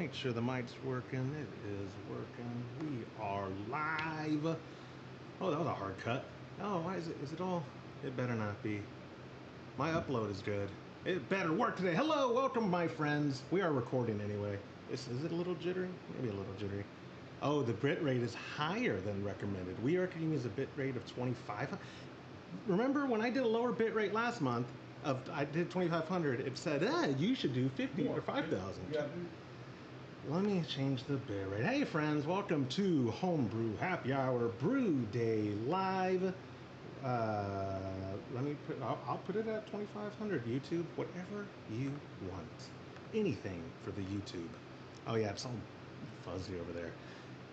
Make sure the mic's working. It is working. We are live. Oh, that was a hard cut. Oh, why is it all? It better not be. My upload is good. It better work today. Hello, welcome my friends. We are recording anyway. Is it a little jittery? Maybe a little jittery. Oh, the bit rate is higher than recommended. We are going to use a bit rate of 25. Remember when I did a lower bit rate last month? I did 2,500. It said, you should do 50 or 5,000. Yeah. Let me change the bit rate. Hey friends, welcome to Homebrew Happy Hour Brew Day Live. I'll put it at 2,500. YouTube, whatever you want. Anything for the YouTube. Oh yeah, it's all fuzzy over there.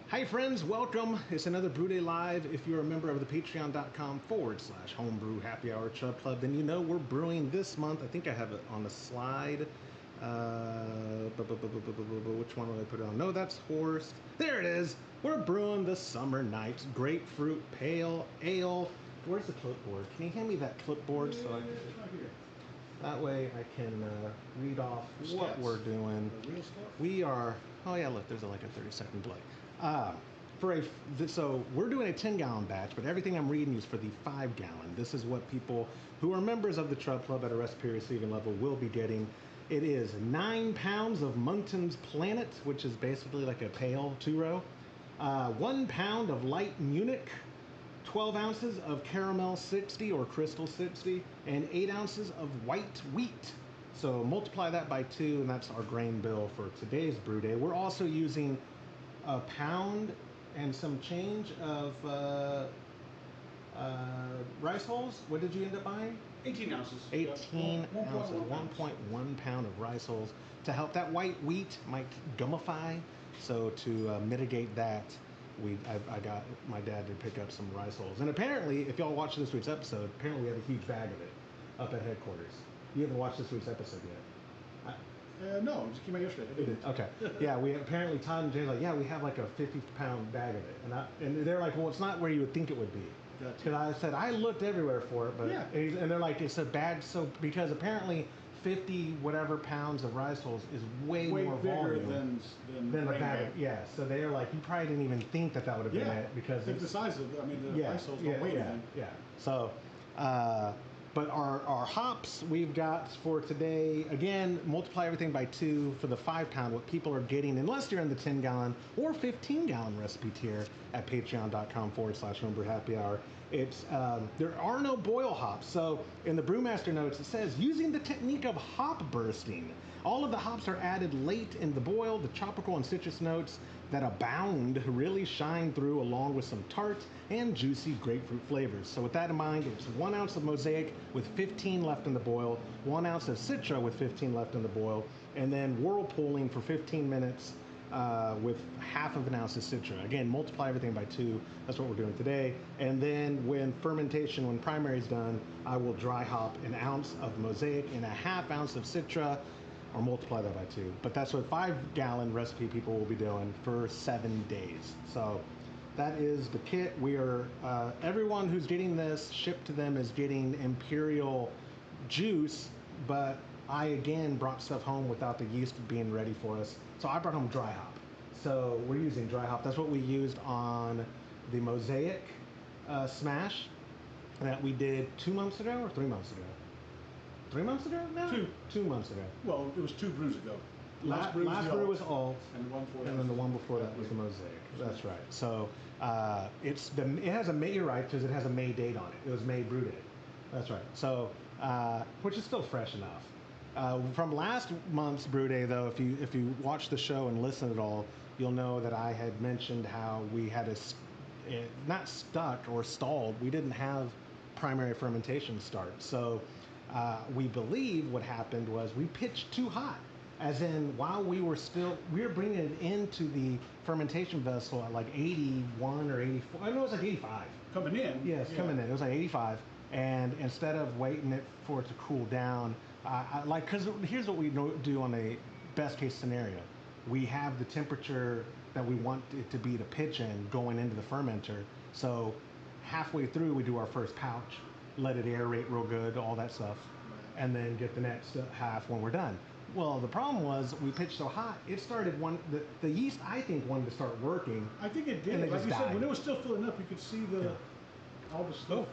Hi friends, welcome. It's another Brew Day Live. If you're a member of the patreon.com/homebrew happy hour TRUB club, then you know we're brewing this month. I think I have it on the slide. Which one will I put it on? No, that's Horst. There it is. We're brewing the Summer Nights Grapefruit Pale Ale. Where's the clipboard? Can you hand me that clipboard so I can... That way I can read off what we're doing. We are... Oh yeah, look, there's like a 30-second delay. So we're doing a 10-gallon batch, but everything I'm reading is for the 5-gallon. This is what people who are members of the TRUB club at a recipe receiving level will be getting. It is 9 pounds of Munton's Planet, which is basically like a pale 2-row. 1 pound of light Munich. 12 ounces of Caramel 60 or Crystal 60, and 8 ounces of white wheat. So multiply that by 2, and that's our grain bill for today's brew day. We're also using a pound and some change of rice hulls. What did you end up buying? 18 ounces. 18 ounces, 1.1 pound of rice hulls to help that white wheat might gummify. So to mitigate that, I got my dad to pick up some rice hulls. And apparently, if y'all watch this week's episode, apparently we have a huge bag of it up at headquarters. You haven't watched this week's episode yet? No, it just came out yesterday. I didn't. Okay. Yeah, we apparently Todd and Jay's like, yeah, we have like a 50-pound bag of it, and they're like, well, it's not where you would think it would be. Gotcha. Because I said I looked everywhere for it, but yeah. And they're like, it's a bag, so because apparently 50 whatever pounds of rice hulls is way more bigger volume than a bag. Yeah, so they're like, you probably didn't even think that would have been it because think the size of the rice hulls don't weigh anything. Yeah. So. But our hops we've got for today, again, multiply everything by 2 for the 5-pound, what people are getting, unless you're in the 10-gallon or 15-gallon recipe tier at patreon.com/homebrew happy hour. It's, there are no boil hops. So in the brewmaster notes, it says, using the technique of hop bursting. All of the hops are added late in the boil. The tropical and citrus notes that abound really shine through, along with some tart and juicy grapefruit flavors. So with that in mind, it's 1 ounce of Mosaic with 15 left in the boil, 1 ounce of Citra with 15 left in the boil, and then whirlpooling for 15 minutes with half of an ounce of Citra. Again, multiply everything by 2. That's what we're doing today. And then when primary is done, I will dry hop 1 ounce of Mosaic and a ½ ounce of Citra, or multiply that by 2. But that's what 5-gallon recipe people will be doing for 7 days. So that is the kit. We are, everyone who's getting this shipped to them is getting Imperial juice, but I again brought stuff home without the yeast being ready for us. So I brought home dry hop. So we're using dry hop. That's what we used on the Mosaic smash that we did 2 months ago or 3 months ago. 3 months ago now? 2 months ago. Well, it was 2 brews ago. Last brew was Alt, and then the one before that was the Mosaic. That's right. So it has a May, you're right, because it has a May date on it. It was May brew day. That's right. So which is still fresh enough. From last month's brew day, though, if you watch the show and listen at all, you'll know that I had mentioned how we had not stuck or stalled. We didn't have primary fermentation start. So we believe what happened was we pitched too hot. As in, while we were bringing it into the fermentation vessel at like 81 or 84. I know it was like 85. Coming in. Yes, coming in. It was like 85. And instead of waiting for it to cool down, because here's what we do on a best case scenario. We have the temperature that we want it to be to pitch in going into the fermenter. So halfway through, we do our first pouch, let it aerate real good, all that stuff, and then get the next half when we're done. Well, the problem was we pitched so hot, it started the yeast I think wanted to start working. I think it did. Like you said, when it was still filling up, you could see all the stuff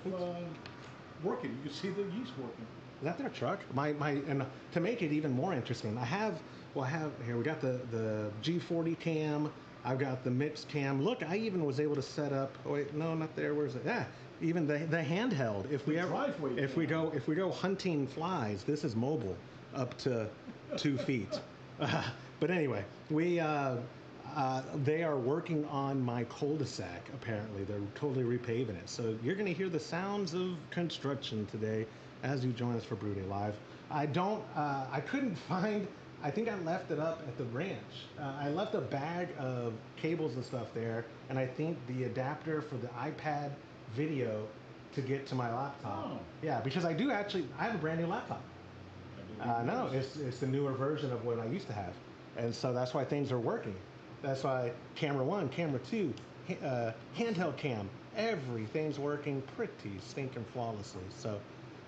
working. You could see the yeast working. Is that their truck? And to make it even more interesting, I have here, we got the G40 cam. I've got the mixed cam. Look, I even was able to set up. Oh wait, no, not there. Where's it? Yeah, even the handheld. If we go hunting flies, this is mobile up to 2 feet. But anyway, they are working on my cul-de-sac. Apparently, they're totally repaving it. So you're going to hear the sounds of construction today as you join us for Brew Day Live. I couldn't find. I think I left it up at the ranch. I left a bag of cables and stuff there, and I think the adapter for the iPad video to get to my laptop. Oh. Yeah, because I have a brand new laptop. No, it's the newer version of what I used to have, and so that's why things are working. That's why camera 1, camera 2, handheld cam, everything's working pretty stinking flawlessly. So,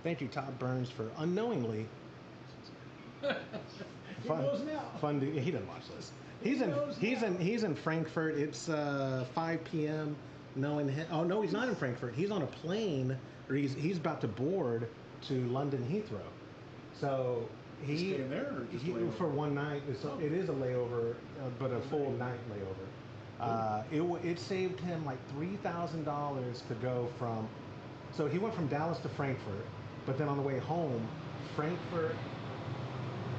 thank you, Todd Burns, for unknowingly. Fun. He doesn't watch this. He's in Frankfurt. It's 5 p.m. Knowing him. Oh no, he's not in Frankfurt. He's on a plane, or he's about to board to London Heathrow. So he's staying there, or just for one night. It is a layover, but a full night layover. It saved him like $3,000 to go from. So he went from Dallas to Frankfurt, but then on the way home, Frankfurt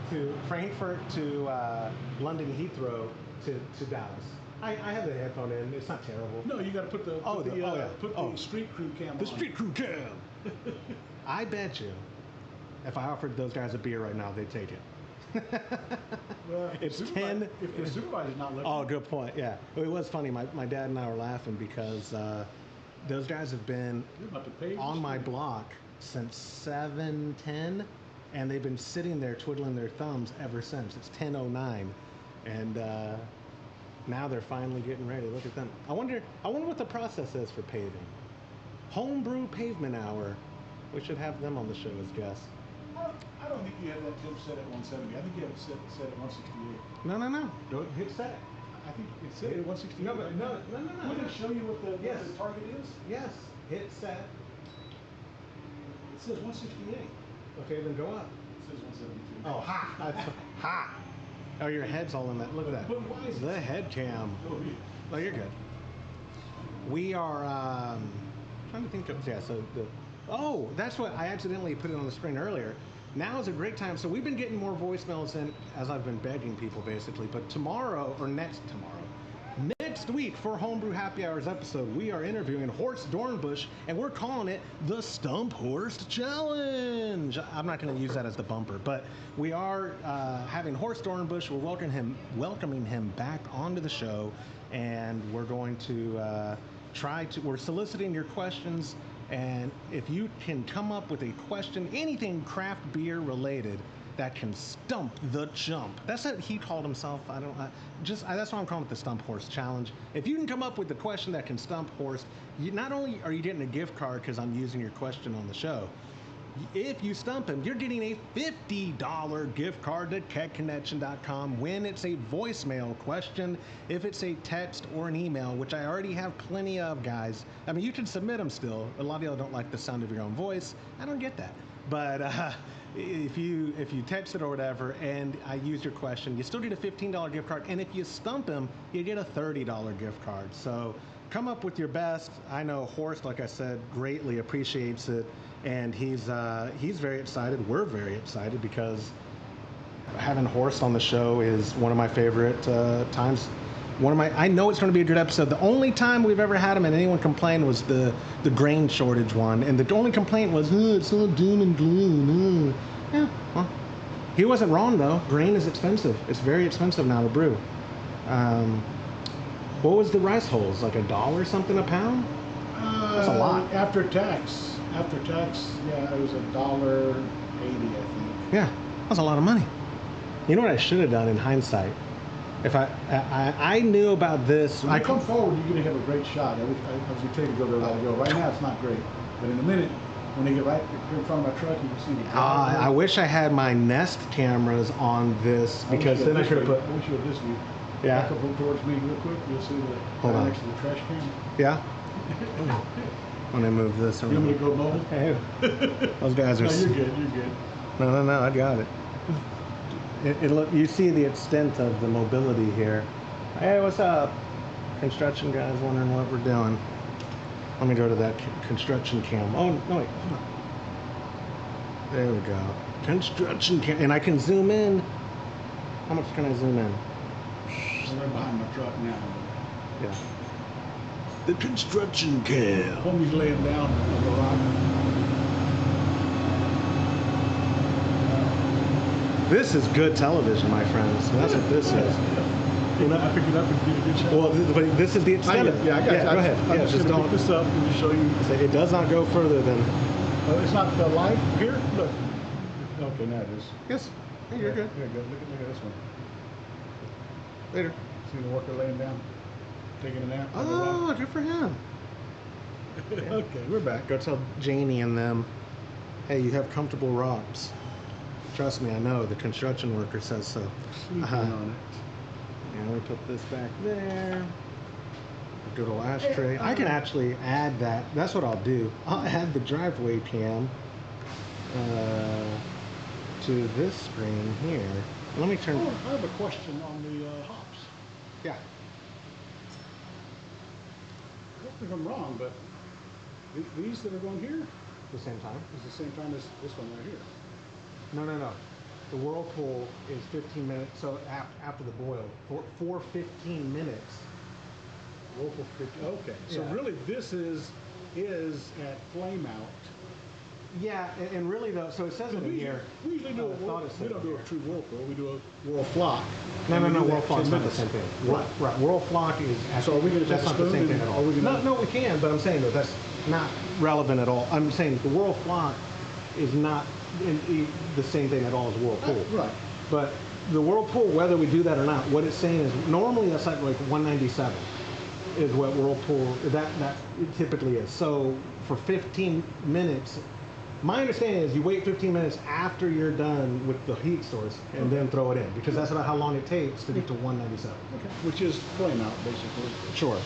to London Heathrow to Dallas. I have the headphone in. It's not terrible. No, you got to put the street crew cam on. The street crew cam. I bet you, if I offered those guys a beer right now, they'd take it. Well, it's 10. If the supervisor's not looking. Oh, good point. Yeah, it was funny. My dad and I were laughing because those guys have been on my block since 7:10. And they've been sitting there twiddling their thumbs ever since. It's 10:09, and now they're finally getting ready. Look at them. I wonder what the process is for paving. Homebrew pavement hour. We should have them on the show as guests. I don't think you have that tip set at 170. I think you have it set at 168. No. Don't hit set. I think it's set at 168. No. Would it show you what the target is? Yes. Hit set. It says 168. Okay, then go up. It says 172. Oh, ha! Oh, your head's all in that. Look at that. But why is the head cam. Oh, you're good. We are trying to think of that's what I accidentally put it on the screen earlier. Now is a great time. So we've been getting more voicemails in as I've been begging people basically. But next week for Homebrew Happy Hours episode, we are interviewing Horst Dornbush, and we're calling it the Stump Horst Challenge. I'm not going to use that as the bumper, but we are having Horst Dornbush. We're welcoming him back onto the show, and we're going to we're soliciting your questions, and if you can come up with a question, anything craft beer related, that can stump the chump. That's what he called himself. That's why I'm calling it the Stump Horst Challenge. If you can come up with the question that can stump Horst, not only are you getting a gift card because I'm using your question on the show, if you stump him, you're getting a $50 gift card to kegconnection.com when it's a voicemail question. If it's a text or an email, which I already have plenty of, guys. I mean, you can submit them still. A lot of y'all don't like the sound of your own voice. I don't get that. But if you text it or whatever and I use your question, you still get a $15 gift card. And if you stump him, you get a $30 gift card. So come up with your best. I know Horst, like I said, greatly appreciates it. And he's very excited. We're very excited because having Horst on the show is one of my favorite times. I know it's going to be a good episode. The only time we've ever had him and anyone complained was the grain shortage one, and the only complaint was, it's all doom and gloom. Yeah, well, he wasn't wrong though. Grain is expensive. It's very expensive now to brew. What was the rice hulls? Like $1 something a pound? That's a lot. After tax, yeah, it was $1.80, I think. Yeah, that's a lot of money. You know what I should have done in hindsight? If I knew about this, when you come forward, you're going to have a great shot. I was going to tell you to go there a while ago. Right now, it's not great, but in a minute, when they get right in front of my truck, you can see the I wish I had my Nest cameras on this, because then I could have put. I wish you had this view. Yeah. Back up towards me real quick. You'll see the Hold on. next to the trash can. Yeah. When I move this around. You want me to go mobile? Hey, those guys are. No, you're good. You're good. No, I got it. Look, you see the extent of the mobility here. Hey, what's up? Construction guys wondering what we're doing. Let me go to that construction cam. Oh, no, wait, hold on. There we go. Construction cam, and I can zoom in. How much can I zoom in? I'm right behind my truck now. Yeah. The construction cam. Homie's laying down on the rock. This is good television, my friends. That's what this is. You know, I pick it up and get a good shot. Well, but this is the extent. Yeah, I got you. Go ahead. I'm Yeah, just gonna pick this up and just show you. It does not go further than. Oh, it's not live here. Look. Okay, now it is. Yes. Hey, you're good. You're good. Look at this one. Later. See the worker laying down, taking a nap. Oh, good for him. Okay, we're back. Go tell Janie and them, hey, you have comfortable rocks. Trust me, I know. The construction worker says so. Sleeping on it. And we put this back there. Good old ashtray. I can actually add that. That's what I'll do. I'll add the driveway cam to this screen here. Let me turn. Oh, I have a question on the hops. Yeah. I don't think I'm wrong, but these that are going here The same time? is the same time as this one right here. No. The whirlpool is 15 minutes, so after the boil, for 15 minutes. Whirlpool 50. Okay, so Yeah. really this is at flame out. Yeah, and really though, so it says it in here. We usually do I thought it said we don't it do here. a true whirlpool. We do a whirl flock. No, And we do whirl that flock's 10 not the minutes. same thing. Right. Right, whirl flock is. So are we gonna that's take a not the same spoon thing and at all. are we gonna- No, we can, but I'm saying that that's not relevant at all. I'm saying the whirl flock is not the same thing at all as whirlpool. Right. But the whirlpool, whether we do that or not, what it's saying is normally that's like 197 is what whirlpool that it typically is. So for 15 minutes, my understanding is you wait 15 minutes after you're done with the heat source and then throw it in, because that's about how long it takes to get to 197. Okay. Which is flame out basically. Sure.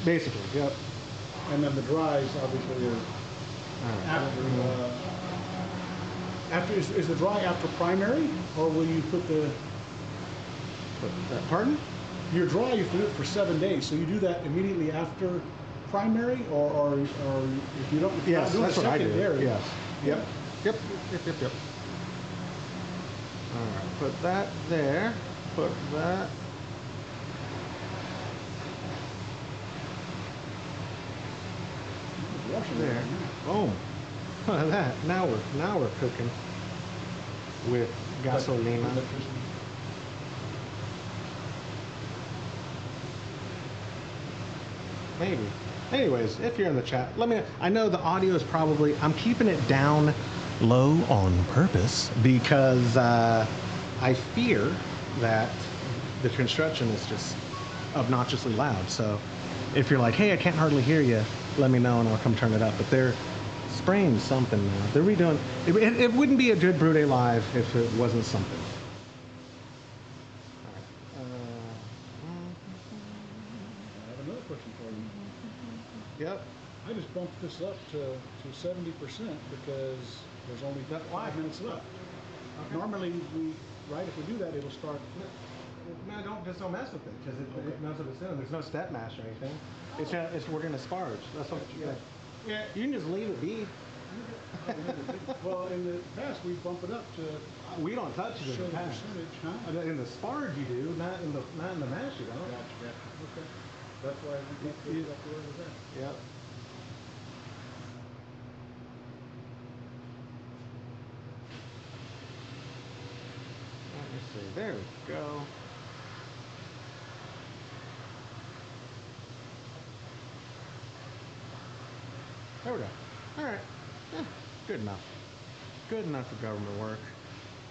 Basically, yep. And then the dries obviously are All right. after is the dry after primary, or will you put the Pardon? your dry? You have to do it for 7 days, so you do that immediately after primary, or if you don't, if you're Yes, not doing that's what I do. secondary. Yes. Yep. Yep. All right. Put that there. Put that. Washing There. there. Boom. Look at that. Now we're cooking with gasolina. Maybe. Anyways, if you're in the chat, let me. I know the audio is probably. I'm keeping it down low on purpose because I fear that the construction is just obnoxiously loud. So if you're like, hey, I can't hardly hear you, let me know and I'll come turn it up. But they're spraying something now. They're redoing. It wouldn't be a good Brew Day Live if it wasn't something. I have another question for you. Yep. I just bumped this up to 70% because there's only 5 minutes left. Okay. Normally, if we do that, it'll start. No, don't mess with it because it knows what it's doing. There's no step mash or anything. It's we're gonna sparge. That's what. Yeah. You can just leave it be. Well, in the past, we bump it up to We don't touch it show in the the past. percentage, huh? In the sparge you do, not in the mash you don't. Gotcha. Okay. That's why we bumped it up to where it was at. Yep. Let me see. There we go. There we go. All right. Yeah, good enough. Good enough for government work.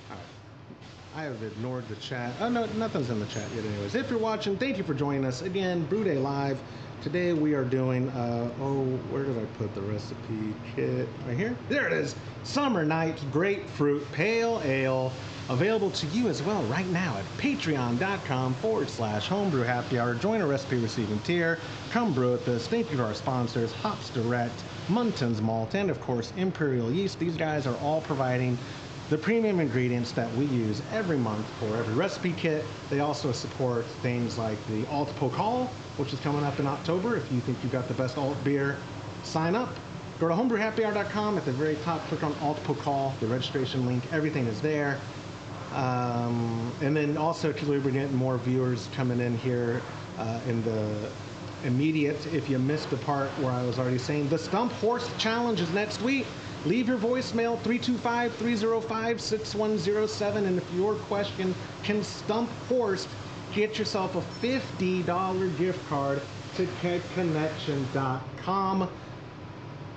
All right. I have ignored the chat. Oh, no, nothing's in the chat yet anyways. If you're watching, thank you for joining us. Again, Brew Day Live, Today we are doing, where did I put the recipe kit? Right here? There it is! Summer Night Grapefruit Pale Ale. Available to you as well right now at patreon.com/homebrew happy hour. Join a recipe receiving tier. Come brew with us. Thank you to our sponsors, Hops Direct, Munton's Malt, and of course Imperial Yeast. These guys are all providing the premium ingredients that we use every month for every recipe kit. They also support things like the Alt Pokal, which is coming up in October. If you think you've got the best alt beer, sign up. Go to homebrewhappyhour.com. At the very top, click on Alt Pokal, the registration link. Everything is there. And then also, because we've been getting more viewers coming in here in the immediate, if you missed the part where I was already saying, the Stump Horse Challenge is next week. Leave your voicemail, 325-305-6107, and if your question can stump Horst, get yourself a $50 gift card to kegconnection.com.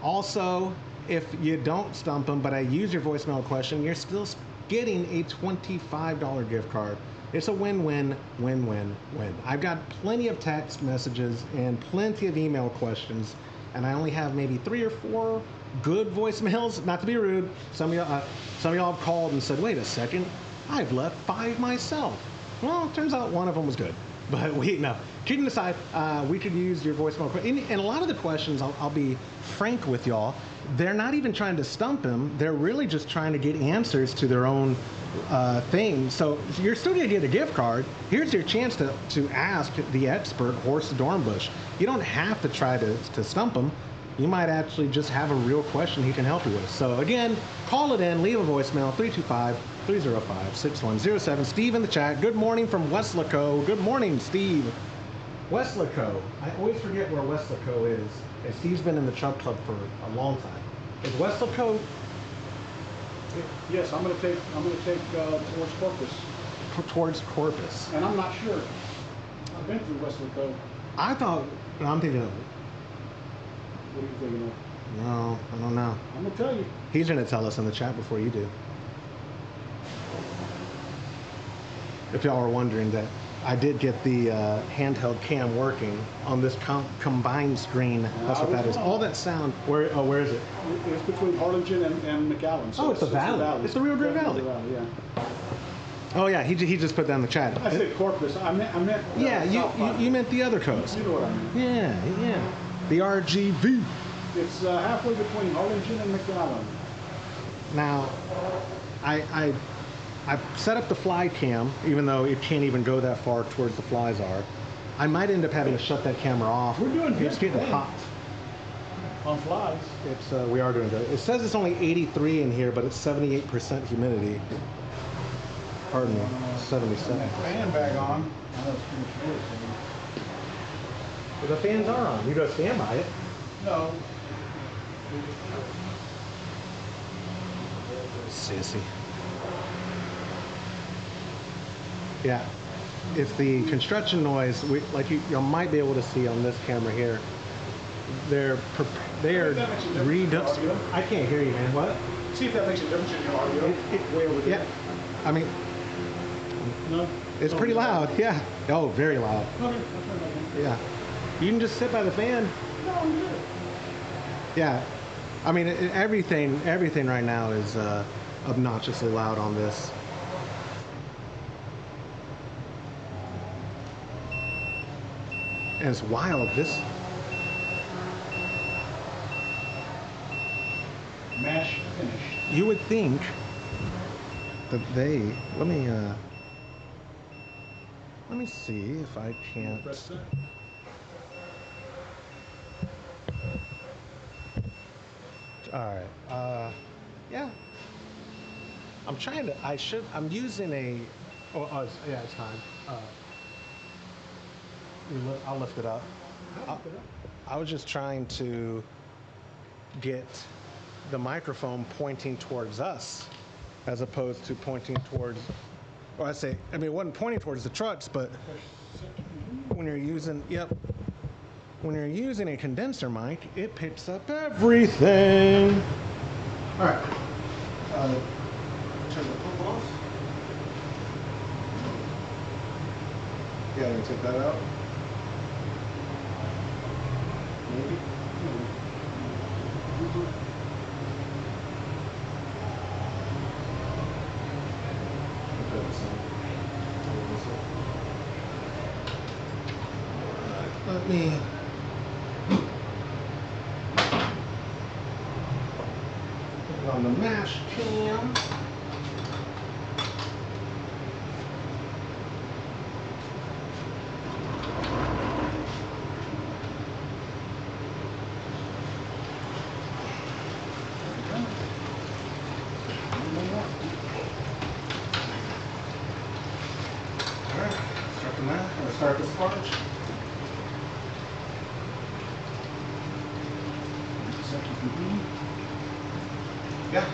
Also, if you don't stump them, but I use your voicemail question, you're still getting a $25 gift card. It's a win-win, win-win-win. I've got plenty of text messages and plenty of email questions, and I only have maybe 3 or 4 good voicemails. Not to be rude, some of y'all have called and said, wait a second, I've left 5 myself. Well, it turns out one of them was good. But kidding aside, we could use your voicemail. And a lot of the questions, I'll be frank with y'all, they're not even trying to stump him. They're really just trying to get answers to their own thing. So you're still going to get a gift card. Here's your chance to ask the expert, Horst Dornbush. You don't have to try to stump him. You might actually just have a real question he can help you with. So again, call it in, leave a voicemail, 325-305-6107. Steve in the chat. Good morning from Weslaco. Good morning, Steve. Weslaco. I always forget where Weslaco is. And Steve's been in the TRUB Club for a long time. Is Weslaco? Yes, I'm gonna take towards Corpus. Towards Corpus. And I'm not sure. I've been through Weslaco. I'm thinking of. What are you thinking of? No, I don't know. I'm gonna tell you. He's gonna tell us in the chat before you do. If y'all are wondering, that I did get the handheld cam working on this combined screen. That's what that is. All that sound. Where is it? It's between Harlingen and McAllen. So it's the valley. It's the Rio Grande Valley. Yeah. Oh yeah, he just put that in the chat. I said Corpus. I meant. Yeah, you meant the other coast. You know what I mean? Yeah. The RGV. It's halfway between Harlingen and McAllen. Now, I set up the fly cam, even though it can't even go that far towards the flies are. I might end up having to shut that camera off. We're doing good. It's getting hot. On flies. We are doing good. It says it's only 83 in here, but it's 78% humidity. Pardon me, 77. Fan bag on. I know it's pretty cool. Well, the fans are on. You gotta stand by it. No. Sissy. Yeah. If the construction noise, you might be able to see on this camera here, they are reducing. I can't hear you, man. What? See if that makes a difference in your audio. Way over there. Yeah. I mean, no. It's pretty loud. Yeah. Oh, very loud. Okay. Yeah. You can just sit by the fan. No, I'm good. Yeah. I mean, everything right now is obnoxiously loud on this. And it's wild. This mash finish. You would think that let me see if I can't. Press that. All right. Yeah. I'm using a. Yeah, it's time. I'll lift it up. I was just trying to get the microphone pointing towards us, as opposed to pointing towards. Well, it wasn't pointing towards the trucks, but when you're using, when you're using a condenser mic, it picks up everything. All right. Turn the pump off. Yeah, you can take that out. Maybe. Let me put it on the mash cam. Alright, start the mash, or start the sponge. Yeah.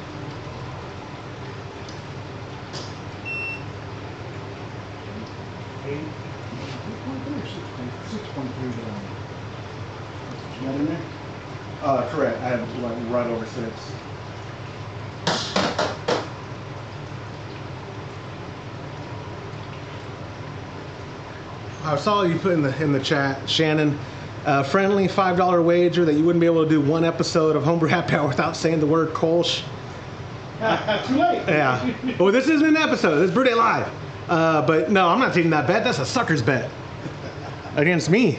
Eight. 6.3 down. You got in there? Correct. I have like right over 6. I saw you put in the chat, Shannon, friendly $5 wager that you wouldn't be able to do one episode of Homebrew Happy Hour without saying the word Kolsch. Too late. Yeah. Well, this isn't an episode. This is Brew Day Live. But no, I'm not taking that bet. That's a sucker's bet against me.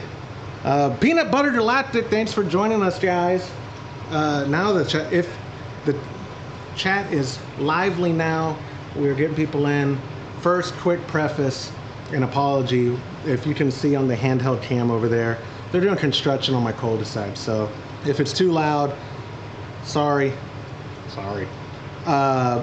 Peanut Butter Galactic, thanks for joining us, guys. Now if the chat is lively now, we're getting people in. First, quick preface and apology. If you can see on the handheld cam over there, they're doing construction on my cul-de-sac. So if it's too loud, sorry.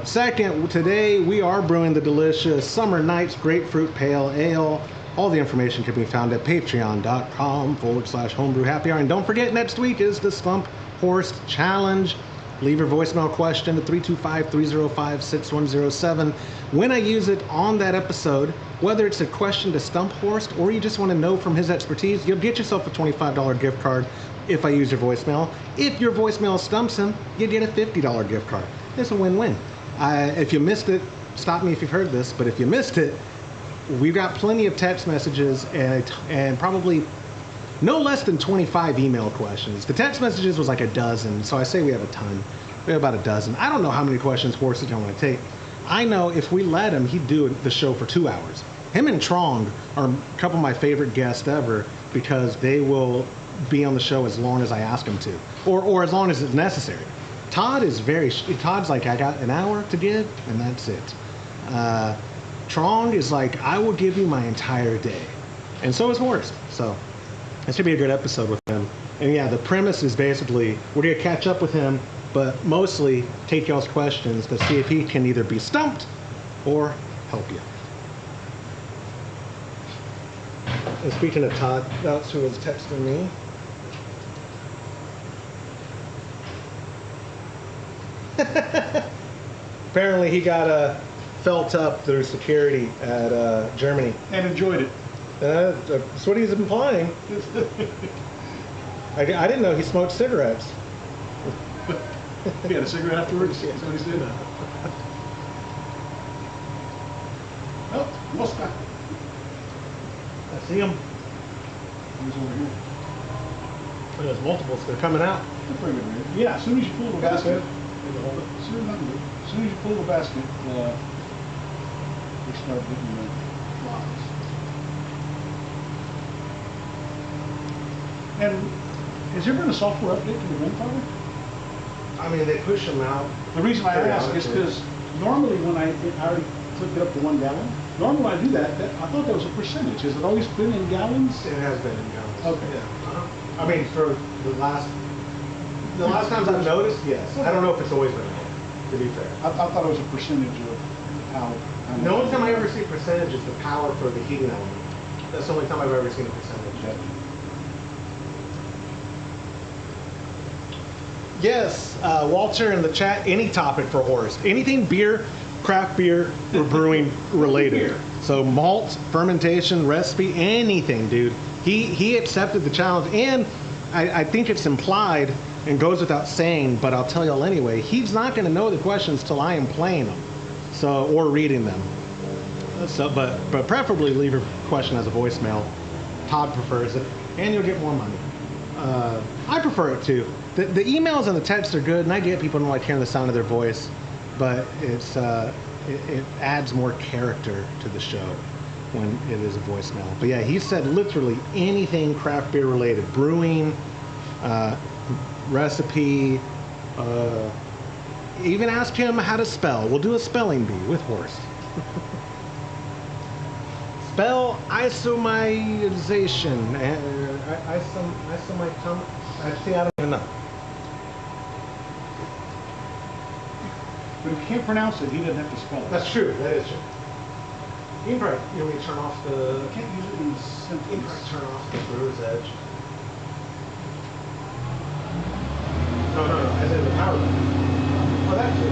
Second, today we are brewing the delicious Summer Nights Grapefruit Pale Ale. All the information can be found at patreon.com/homebrew happy hour. And don't forget, next week is the Stump Horse Challenge. Leave your voicemail question to 325-305-6107. When I use it on that episode, whether it's a question to Stump Horst or you just want to know from his expertise, you'll get yourself a $25 gift card if I use your voicemail. If your voicemail stumps him, you get a $50 gift card. It's a win-win. If you missed it, stop me if you've heard this, but if you missed it, we've got plenty of text messages and probably no less than 25 email questions. The text messages was like a dozen, so I say we have a ton. We have about a dozen. I don't know how many questions Horst is going to take. I know if we let him, he'd do the show for 2 hours. Him and Trong are a couple of my favorite guests ever because they will be on the show as long as I ask them to, or as long as it's necessary. Todd's like, I got an hour to give, and that's it. Trong is like, I will give you my entire day. And so is Horst. So it should be a good episode with him. And yeah, the premise is basically we're going to catch up with him, but mostly take y'all's questions to see if he can either be stumped or help you. And speaking of Todd, that's who was texting me. Apparently he got felt up through security at Germany. And enjoyed it. That's what he's implying. I didn't know he smoked cigarettes. He had a cigarette afterwards? Yeah. That's what he said. Oh, Mosca. I see him. He's over here. There's multiples. They're coming out. That's pretty good, man. Yeah, as soon as you pull the basket, Hold it. as soon as you pull the basket, they start getting the flies. And has there been a software update to the grandfather? I mean, they push them out. The reason I ask is because normally when I already clicked it up to 1 gallon, normally when I do that, I thought that was a percentage. Has it always been in gallons? It has been in gallons. Okay. Yeah. I mean, for the last times I've noticed, yes. I don't know if it's always been in gallons, to be fair. I thought it was a percentage of how The only time I ever see percentage is the power for the heating element. That's the only time I've ever seen a percentage. Yes, Walter in the chat, any topic for Horst. Anything beer, craft beer, or brewing related. So malt, fermentation, recipe, anything, dude. He accepted the challenge, and I think it's implied and goes without saying, but I'll tell y'all anyway, he's not going to know the questions till I am playing them, or reading them. So, but preferably leave your question as a voicemail. Todd prefers it, and you'll get more money. I prefer it too. The emails and the texts are good, and I get people don't like hearing the sound of their voice, but it adds more character to the show when it is a voicemail. But yeah, he said literally anything craft beer related, brewing, recipe. Even asked him how to spell. We'll do a spelling bee with Horst. Spell isomization. Actually, I don't even know. But if you can't pronounce it, he doesn't have to spell it. That's true. That is true. You can probably, you want me to turn off the... You can't use it in You can sentence. probably turn off the brewer's edge. No. As in the power button. Oh, that's it.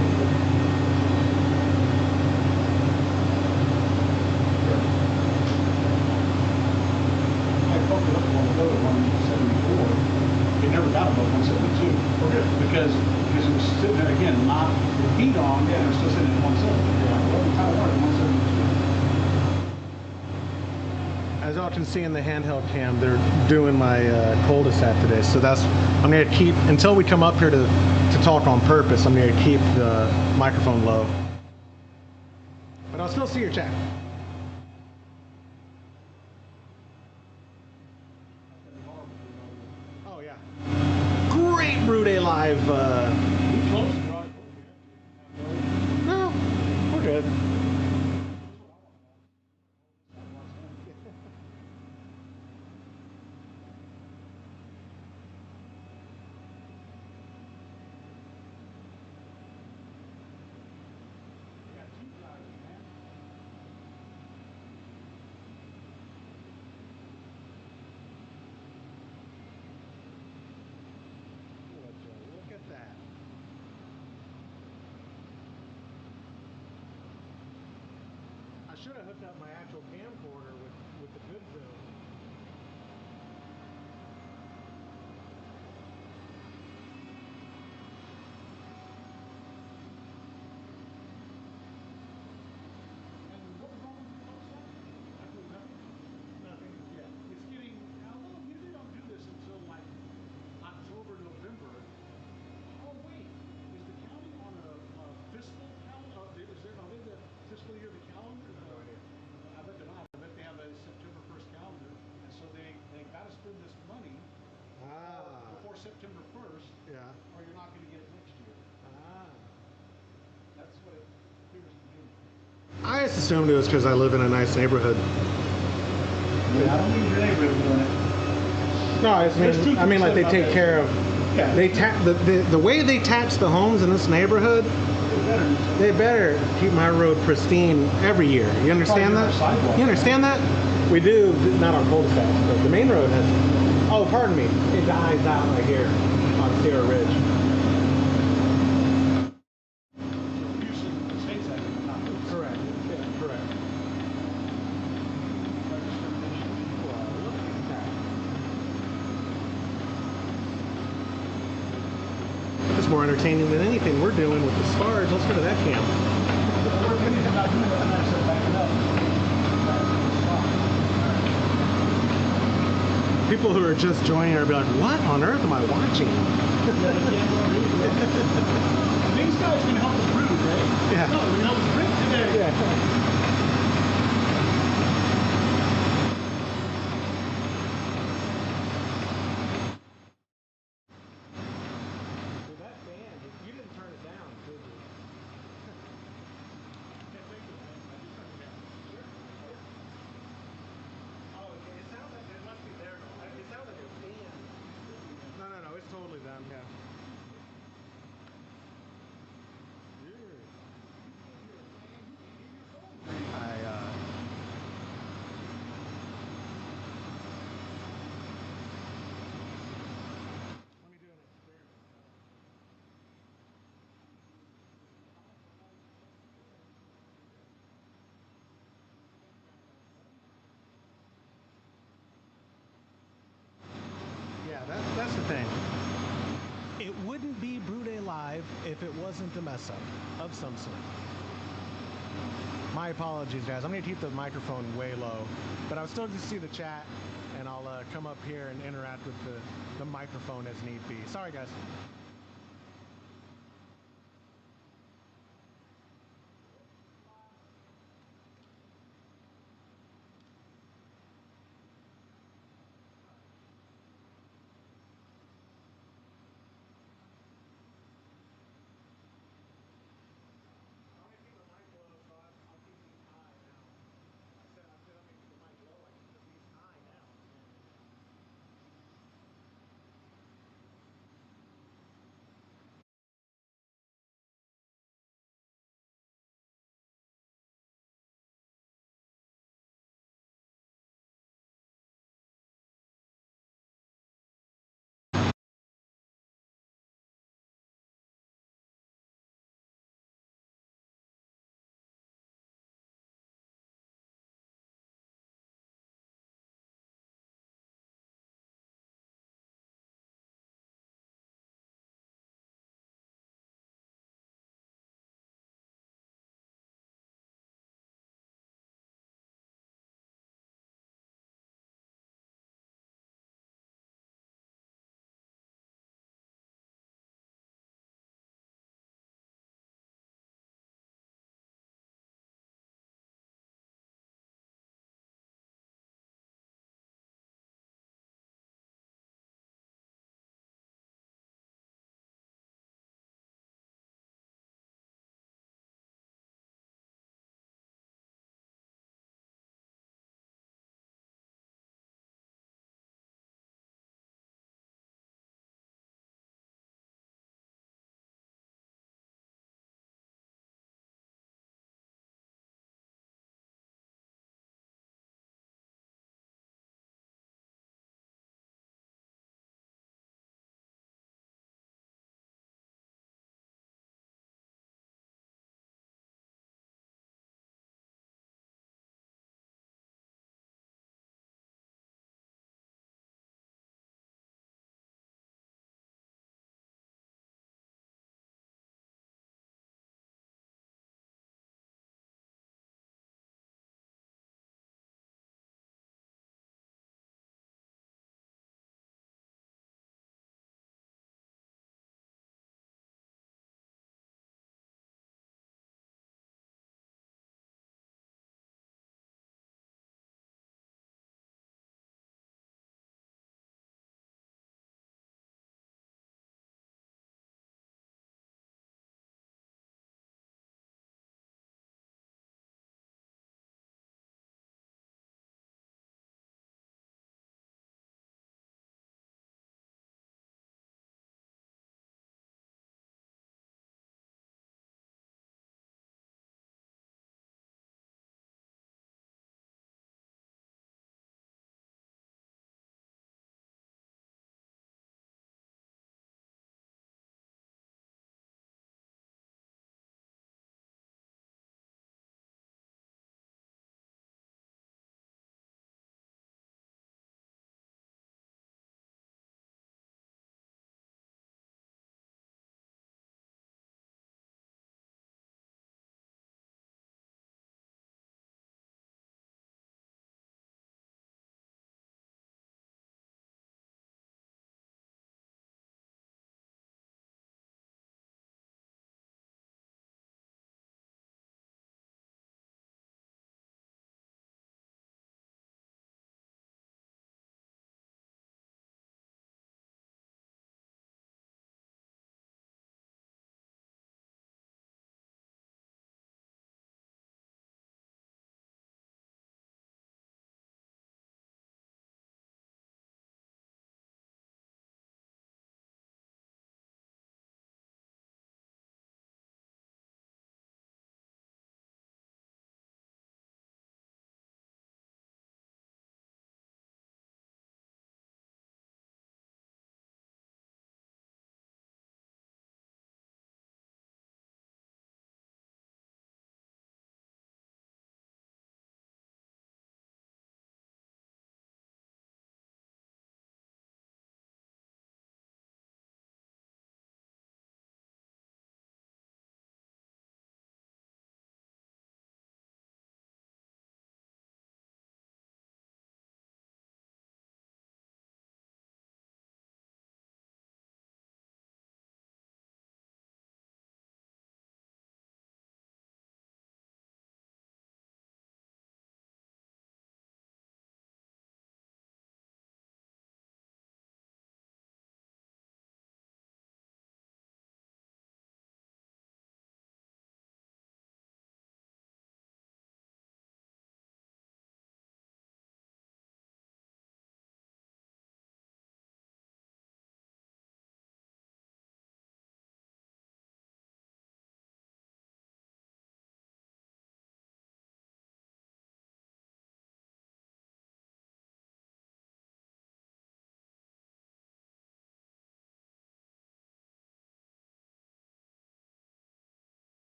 I bumped it up on the other 174. It never got above 172. Okay. Because it was sitting there again, not the heat on, and it was still sitting at 170. Yeah. Well, we kind of wanted 172. As y'all can see in the handheld cam, they're doing my cul-de-sac today. So that's, I'm going to keep, until we come up here to talk on purpose, I'm going to keep the microphone low. But I'll still see your chat. Oh yeah. Great Brewday Live. We closed. No, we're good. Look at that. I should have hooked up my actual camcorder with the good zoom. And what was wrong with the cul-de-sac? Absolutely nothing. Nothing. Yeah. It's getting, although usually don't do this until like October, November. Oh wait, is the county on a fiscal calendar? Are they the fiscal year of the calendar? No idea. I bet they're not. I bet they have a September 1st calendar, and so they got to spend this money before September 1st, Yeah. or you're not going to get it next year. That's what it appears to be. I just assumed it was because I live in a nice neighborhood. Yeah, I don't mean your neighborhood doing it. No, I mean like they take care of. Yeah. They the way they tax the homes in this neighborhood. They better keep my road pristine every year. You understand that? You understand that? We do, not on cul-de-sacs, but the main road has. Oh, pardon me. It dies out right here on Sierra Ridge. Houston states that, but not this. Correct. Yeah, correct. Well, look at that. It's more entertaining than anything we're doing with the stars. Let's go to that cam. We're thinking about doing that, and I said, back it up. People who are just joining are be like, what on earth am I watching? These guys can help us brew today. Yeah. No, we can help us drink today. Yeah. That band, you didn't turn it down, did you? Can't think of it, man. I just turned it down. Sure. Oh, okay. It sounds like it must be there. It sounds like a band. No. It's totally them. Yeah. Let me do an experiment. Yeah, that's the thing. It wouldn't be Brewday Live if it wasn't a mess up of some sort. My apologies, guys. I'm going to keep the microphone way low, but I'll still just see the chat, and I'll come up here and interact with the microphone as need be. Sorry, guys.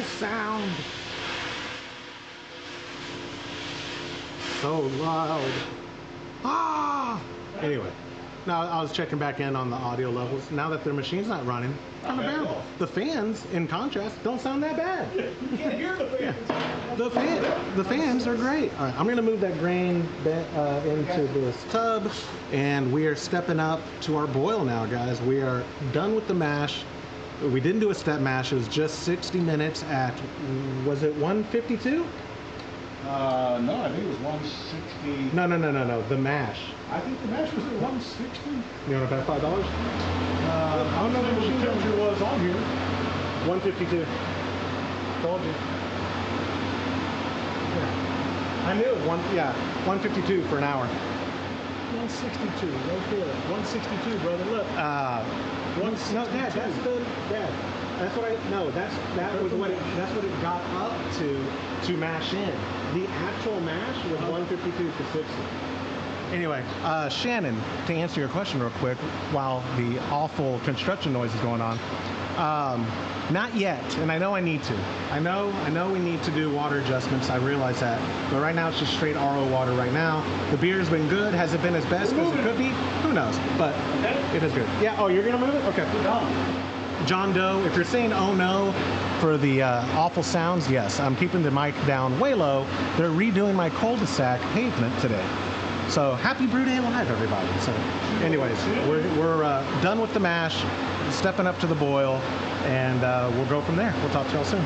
sound. So loud. Ah! Anyway, now I was checking back in on the audio levels. Now that their machine's not running, kind of bearable. The fans, in contrast, don't sound that bad. You can't hear the fans. Yeah. The fans are great. All right, I'm gonna move that grain into this tub, and we are stepping up to our boil now, guys. We are done with the mash. We didn't do a step mash. It was just 60 minutes at, was it 152? No, I think it was 160. No. The mash. I think the mash was at 160. You want to bet $5? I don't know what the temperature was on here. 152. Told you. Yeah. I knew it. 152 for an hour. 162. Right there. 162, brother. Look. 162. No, Dad. That's what it got up to mash in. The actual mash was 152 to 60. Anyway, Shannon, to answer your question real quick, while the awful construction noise is going on, not yet, and I know I need to. I know we need to do water adjustments. I realize that, but right now it's just straight RO water. Right now, the beer's been good. Has it been as best as it could be? Who knows? But it is good. Yeah. Oh, you're gonna move it? Okay. John Doe, if you're saying oh no for the awful sounds, yes, I'm keeping the mic down way low. They're redoing my cul-de-sac pavement today. So happy Brew Day Live, everybody. So anyways, we're done with the mash, stepping up to the boil, and we'll go from there. We'll talk to y'all soon.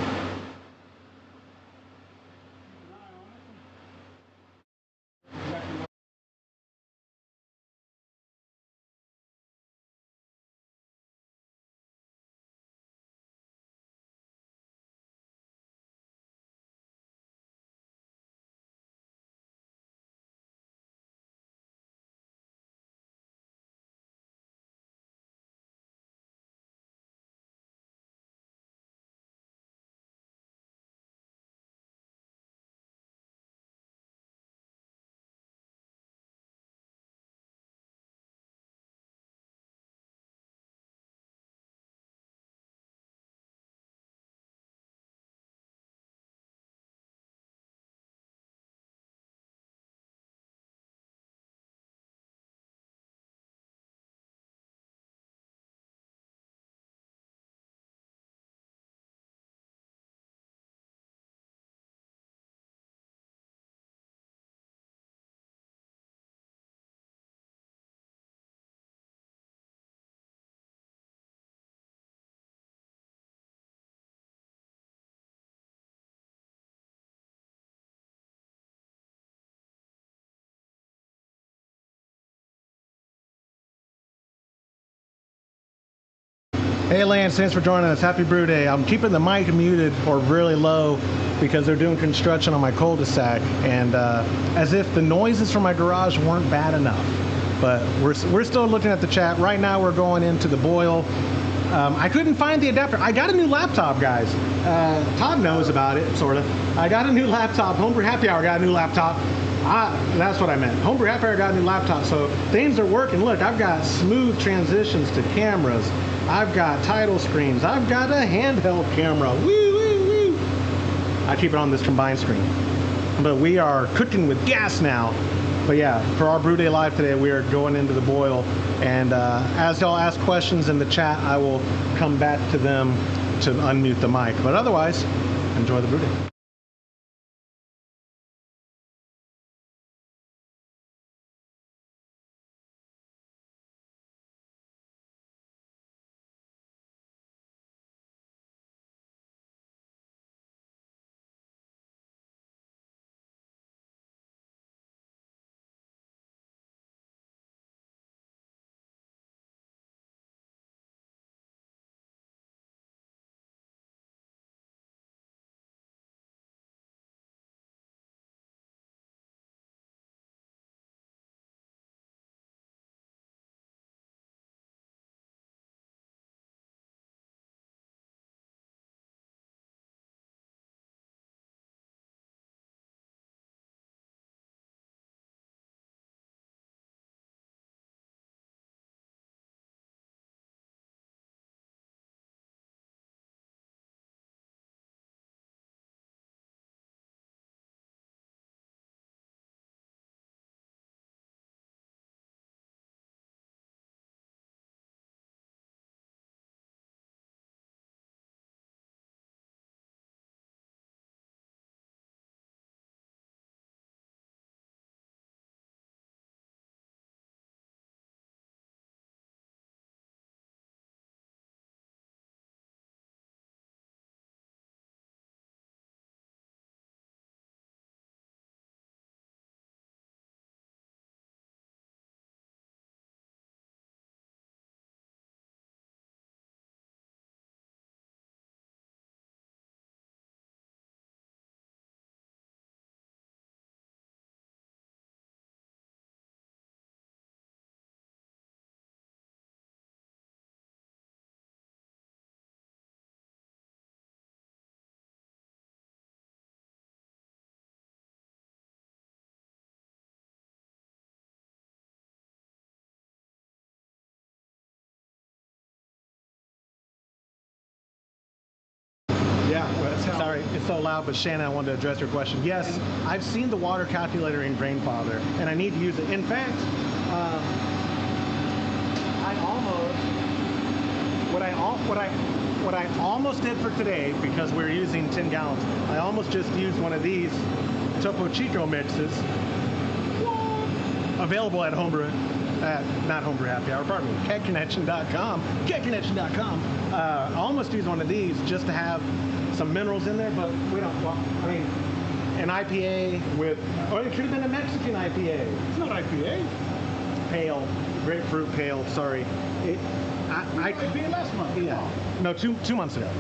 Hey Lance, thanks for joining us. Happy Brew Day. I'm keeping the mic muted or really low because they're doing construction on my cul-de-sac, and as if the noises from my garage weren't bad enough. But we're still looking at the chat. Right now we're going into the boil. I couldn't find the adapter. I got a new laptop, guys. Todd knows about it, sort of. I got a new laptop. Homebrew Happy Hour got a new laptop. That's what I meant. Homebrew Happy Hour got a new laptop, so things are working. Look, I've got smooth transitions to cameras. I've got title screens. I've got a handheld camera. Woo, woo, woo. I keep it on this combined screen. But we are cooking with gas now. But yeah, for our Brew Day Live today, we are going into the boil. And as y'all ask questions in the chat, I will come back to them to unmute the mic. But otherwise, enjoy the Brew Day. Yeah, well, that's how. Sorry, it's so loud, but Shannon, I wanted to address your question. Yes, I've seen the water calculator in Grainfather, and I need to use it. In fact, I almost, what I almost did for today, because we're using 10 gallons, I almost just used one of these Topo Chico mixes, available at not Homebrew Happy Hour, pardon me, kegconnection.com, I almost used one of these just to have some minerals in there, but we don't, well, I mean, an IPA with, or it could have been a Mexican IPA. It's not IPA. Pale, grapefruit pale, sorry. IPA last month. Yeah. No, two months ago.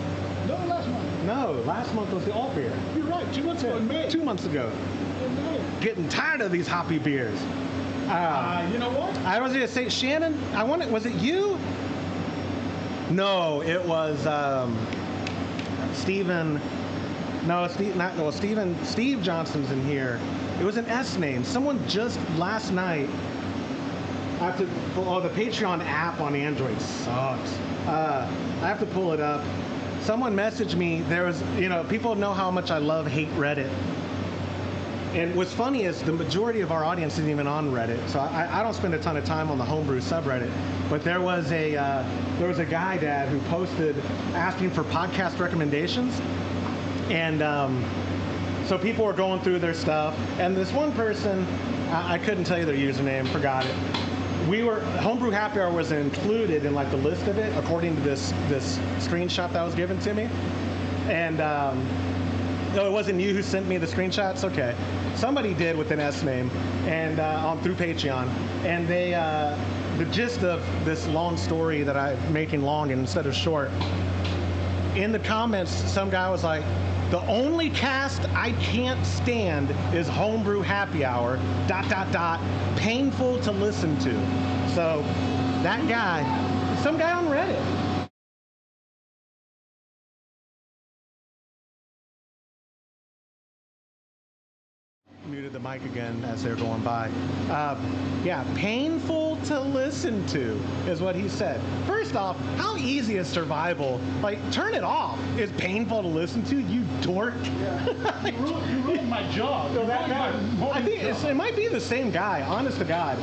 No, last month. No, last month was the alt beer. You're right, 2 months ago in May. 2 months ago. In May. Getting tired of these hoppy beers. You know what? I was going to say, Shannon, was it you? No, it was Stephen. No, Steve Johnson's in here. It was an S name. Someone just last night, the Patreon app on Android sucks. I have to pull it up. Someone messaged me. There was, people know how much I hate Reddit. And what's funny is the majority of our audience isn't even on Reddit, so I don't spend a ton of time on the homebrew subreddit. But there was a guy, Dad, who posted asking for podcast recommendations, and so people were going through their stuff. And this one person, I couldn't tell you their username, forgot it. Homebrew Happy Hour was included in like the list of it according to this screenshot that was given to me, and. No, it wasn't you who sent me the screenshots? Okay. Somebody did with an S name, and through Patreon. And they, the gist of this long story that I'm making long instead of short, in the comments, some guy was like, the only cast I can't stand is Homebrew Happy Hour, ... painful to listen to. So that guy, some guy on Reddit. Muted the mic again as they're going by. Yeah, painful to listen to is what he said. First off, how easy is survival? Like, turn it off. It's painful to listen to, you dork. Yeah. You ruined my job. So I think it might be the same guy, honest to God,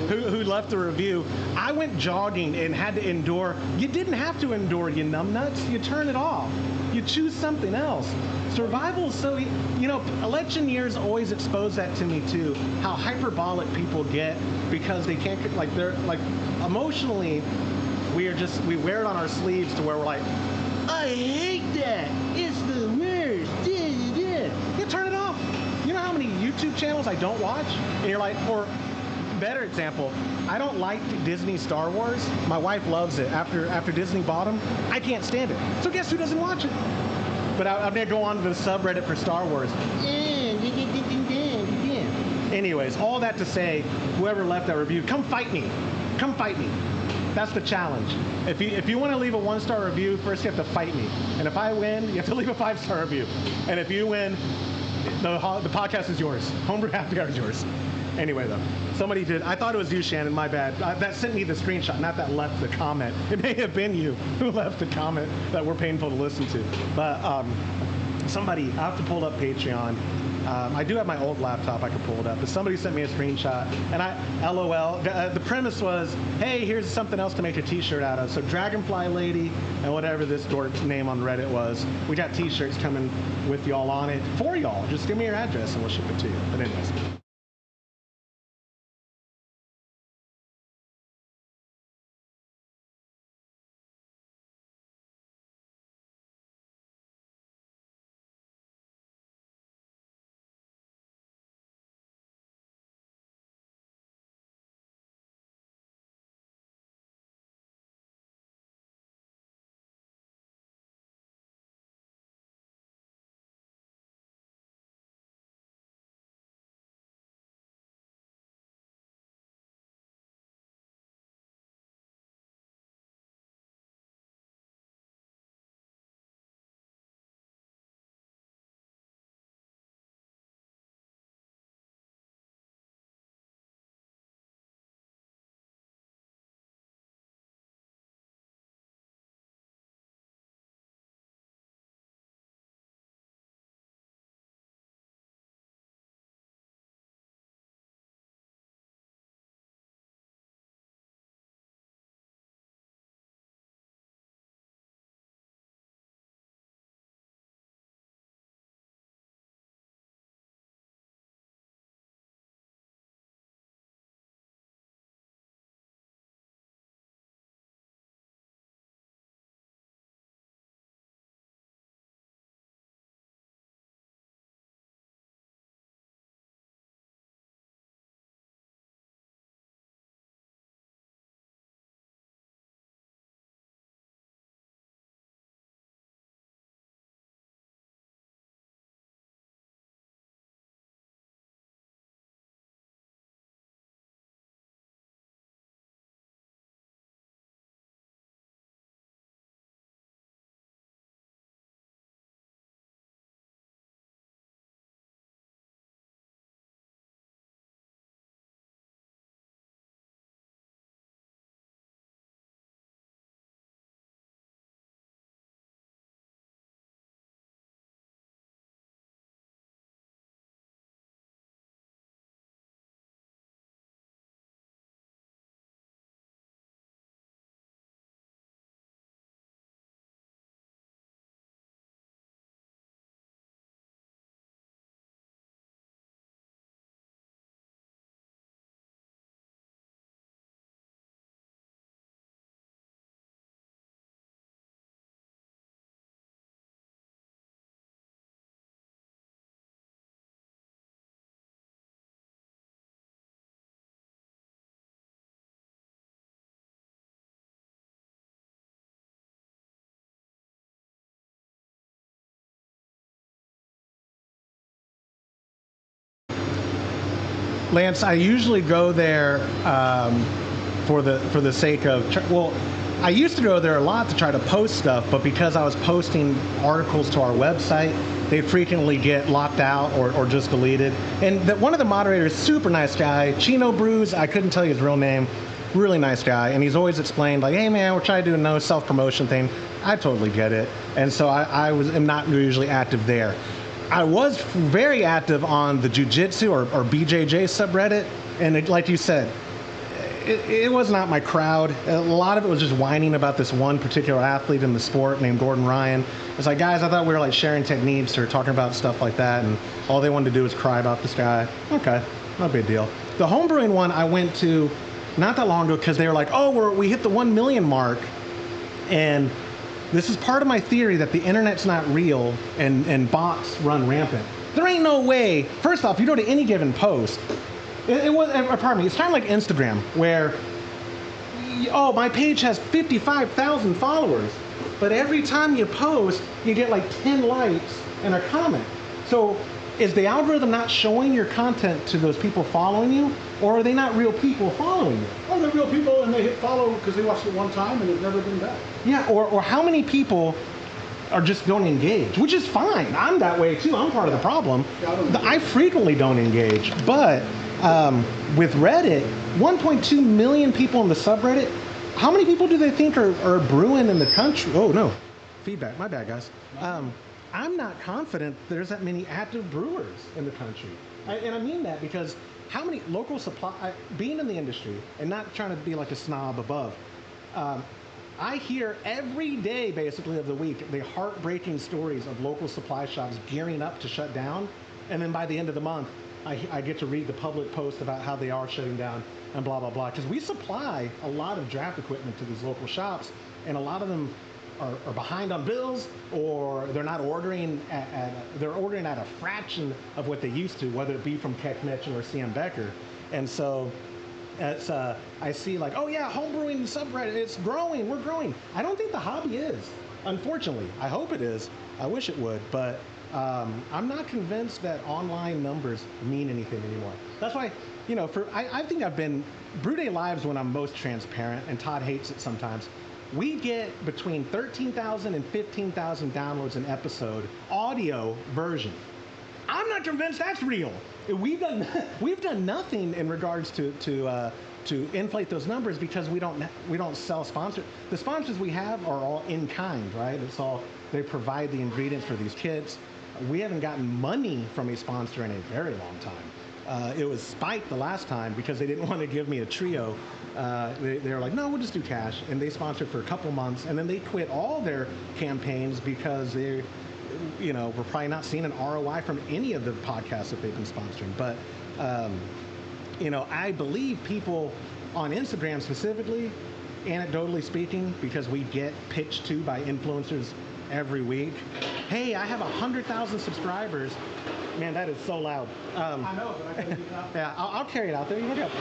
who left the review. I went jogging and had to endure. You didn't have to endure, you numbnuts. You turn it off. You choose something else. Survival is so, election years always expose that to me too, how hyperbolic people get because they can't, they're emotionally, we wear it on our sleeves to where we're like, I hate that, it's the worst, you turn it off. You know how many YouTube channels I don't watch? And you're like, or better example, I don't like Disney Star Wars. My wife loves it. After Disney bought them, I can't stand it. So guess who doesn't watch it? But I'm going to go on to the subreddit for Star Wars. Anyways, all that to say, whoever left that review, come fight me. Come fight me. That's the challenge. If you want to leave a 1-star review, first you have to fight me. And if I win, you have to leave a 5-star review. And if you win, the podcast is yours. Homebrew Happy Hour is yours. Anyway, though, somebody did. I thought it was you, Shannon. My bad. That sent me the screenshot, not that left the comment. It may have been you who left the comment that were painful to listen to. But somebody, I have to pull up Patreon. I do have my old laptop. I could pull it up. But somebody sent me a screenshot, and LOL. The premise was, hey, here's something else to make a T-shirt out of. So Dragonfly Lady and whatever this dork's name on Reddit was, we got T-shirts coming with y'all on it for y'all. Just give me your address and we'll ship it to you. But anyways. Lance, I usually go there for the sake of well, I used to go there a lot to try to post stuff, but because I was posting articles to our website, they frequently get locked out or just deleted. And one of the moderators, super nice guy, Chino Brews, I couldn't tell you his real name, really nice guy, and he's always explained like, hey man, we're trying to do a no self-promotion thing. I totally get it, and so I am not usually active there. I was very active on the Jiu-Jitsu or BJJ subreddit, and like you said, it was not my crowd. A lot of it was just whining about this one particular athlete in the sport named Gordon Ryan. It's like, guys, I thought we were like sharing techniques or talking about stuff like that, and all they wanted to do was cry about this guy. Okay, no big deal. The homebrewing one I went to not that long ago because they were like, oh, we hit the 1 million mark, and this is part of my theory that the internet's not real and bots run rampant. There ain't no way. First off, you go to any given post. Pardon me, it's kind of like Instagram, where, oh, my page has 55,000 followers, but every time you post, you get like 10 likes and a comment. So is the algorithm not showing your content to those people following you, or are they not real people following you? Oh, they're real people, and they hit follow because they watched it one time and they've never been back. Yeah, or how many people are just don't engage, which is fine. I'm that way too. I'm part of the problem. I frequently don't engage, but with Reddit, 1.2 million people in the subreddit. How many people do they think are brewing in the country? Oh no, feedback. My bad, guys. I'm not confident there's that many active brewers in the country, and I mean that because how many local supply? Being in the industry and not trying to be like a snob above. I hear every day, basically, of the week, the heartbreaking stories of local supply shops gearing up to shut down, and then by the end of the month, I get to read the public post about how they are shutting down and blah, blah, blah. Because we supply a lot of draft equipment to these local shops, and a lot of them are behind on bills, or they're not ordering they're ordering at a fraction of what they used to, whether it be from Keck Mitchell or CM Becker. And so it's, I see like, oh yeah, homebrewing subreddit, it's growing, we're growing. I don't think the hobby is, unfortunately. I hope it is. I wish it would, but I'm not convinced that online numbers mean anything anymore. That's why, you know, I think I've been, Brew Day Live's when I'm most transparent, and Todd hates it sometimes. We get between 13,000 and 15,000 downloads an episode, audio version. I'm not convinced that's real. We've done nothing in regards to inflate those numbers because we don't sell sponsors. The sponsors we have are all in kind, right? It's all, they provide the ingredients for these kits. We haven't gotten money from a sponsor in a very long time. It was Spike the last time because they didn't want to give me a trio. They were like, no, we'll just do cash. And they sponsored for a couple months, and then they quit all their campaigns because they, you know, we're probably not seeing an ROI from any of the podcasts that they've been sponsoring. But, you know, I believe people on Instagram specifically, anecdotally speaking, because we get pitched to by influencers every week. Hey, I have 100,000 subscribers. Man, that is so loud. I know, but I gotta get it out. Yeah, I'll carry it out there. You look up.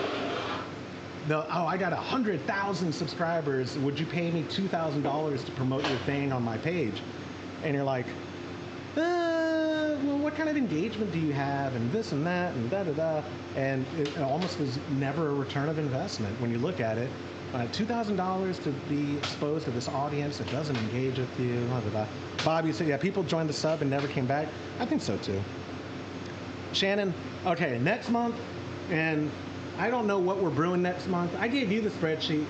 Oh, I got 100,000 subscribers. Would you pay me $2,000 to promote your thing on my page? And you're like, well, what kind of engagement do you have, and this and that, and da-da-da, and it almost is never a return of investment when you look at it. $2,000 to be exposed to this audience that doesn't engage with you, da-da-da. Bob, you said, yeah, people joined the sub and never came back. I think so, too. Shannon, okay, next month, and I don't know what we're brewing next month. I gave you the spreadsheet.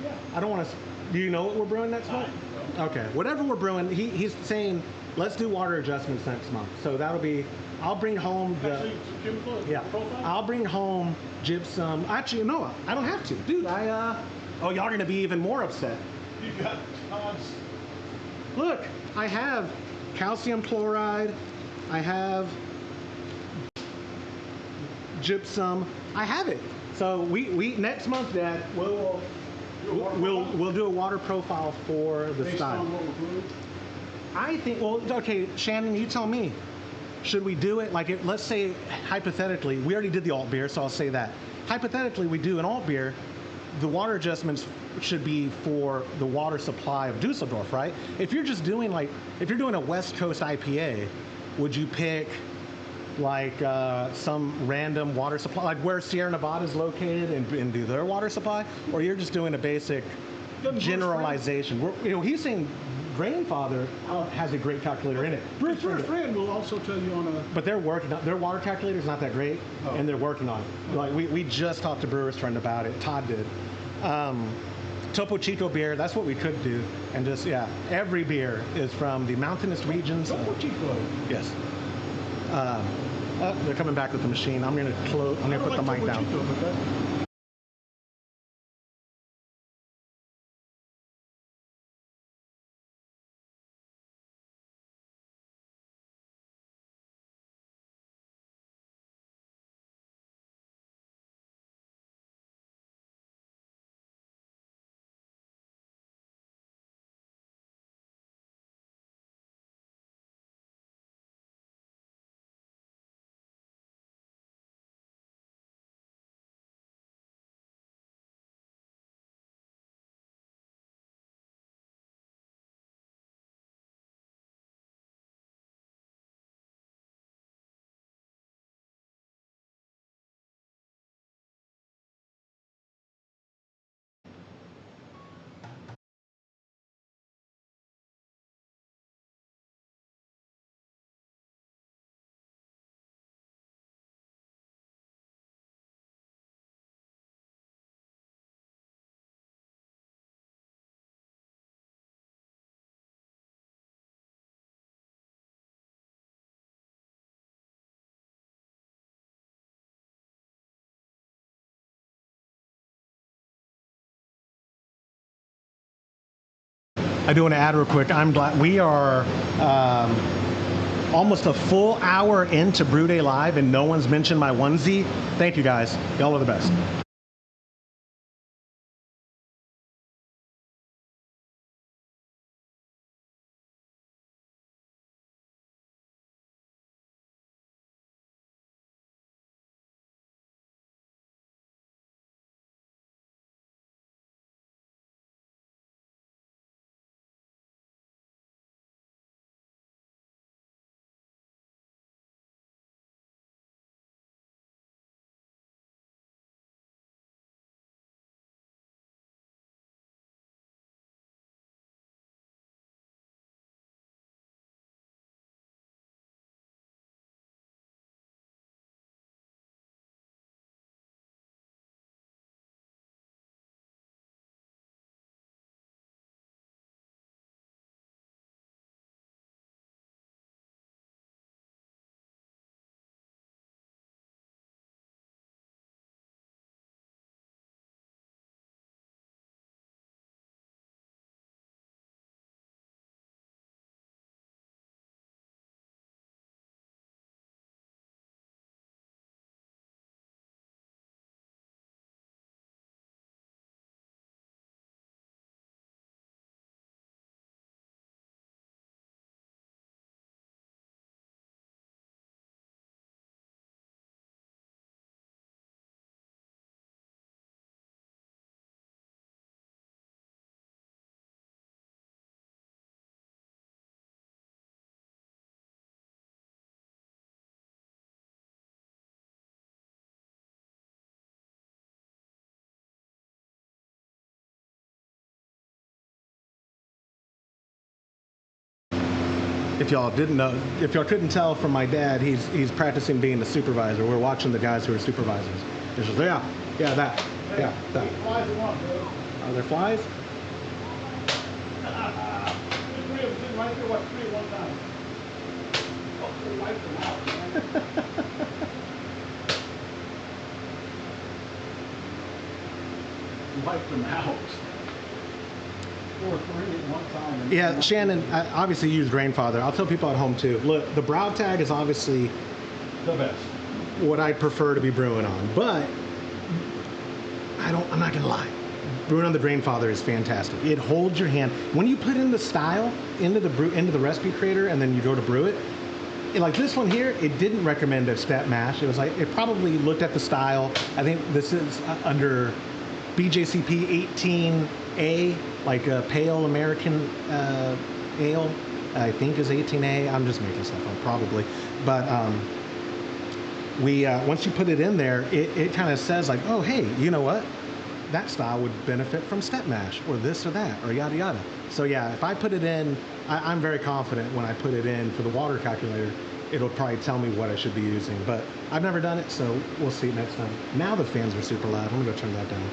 Yeah. I don't want to, do you know what we're brewing next month? Okay, whatever we're brewing, he's saying, let's do water adjustments next month. So that'll be, I'll bring home the, Actually, chemical profile? I'll bring home gypsum. Actually, no, I don't have to. Dude, oh, y'all are going to be even more upset. You got Todd's. Look, I have calcium chloride. I have gypsum. I have it. So we next month, Dad, we'll do a water profile for the Based style. on what we're brewing? I think, well, okay, Shannon, you tell me. Should we do it, like, let's say, hypothetically, we already did the alt beer, so I'll say that. Hypothetically, we do an alt beer, the water adjustments should be for the water supply of Dusseldorf, right? If you're just doing, like, if you're doing a West Coast IPA, would you pick like some random water supply, like where Sierra Nevada is located, and do their water supply, or you're just doing a basic generalization? He's saying Grandfather has a great calculator in it. Bruce Friend will also tell you on a. But they're working on their water calculator is not that great, and they're working on it. Like we just talked to Brewer's Friend about it. Todd did. Topo Chico beer, that's what we could do, and just every beer is from the mountainous regions. Topo Chico. Yes. They're coming back with the machine. I'm gonna close. I'm gonna put the mic down. Chico, I do want to add real quick. I'm glad we are almost a full hour into Brew Day Live, and no one's mentioned my onesie. Thank you guys. Y'all are the best. If y'all didn't know, if y'all couldn't tell from my dad, he's practicing being a supervisor. We're watching the guys who are supervisors. It's just, that. That. Are there flies? Right there, what, 3 at one time. Oh, they wiped them out, man. Wiped them out. 4 or 3 at one time. Yeah, Shannon, I obviously use Grandfather. I'll tell people at home too. Look, the brow tag is obviously The best. what I prefer to be brewing on, but I'm not gonna lie. Brewing on the Grandfather is fantastic. It holds your hand. When you put in the style into the recipe creator and then you go to brew it, like this one here, it didn't recommend a step mash. It was like, it probably looked at the style. I think this is under BJCP 18A, like a pale American ale, I think is 18A. I'm just making stuff up, probably. But we once you put it in there, it kind of says like, oh hey, you know what? That style would benefit from step mash or this or that or yada yada. So yeah, if I put it in, I'm very confident when I put it in for the water calculator, it'll probably tell me what I should be using. But I've never done it, so we'll see next time. Now the fans are super loud. I'm gonna go turn that down.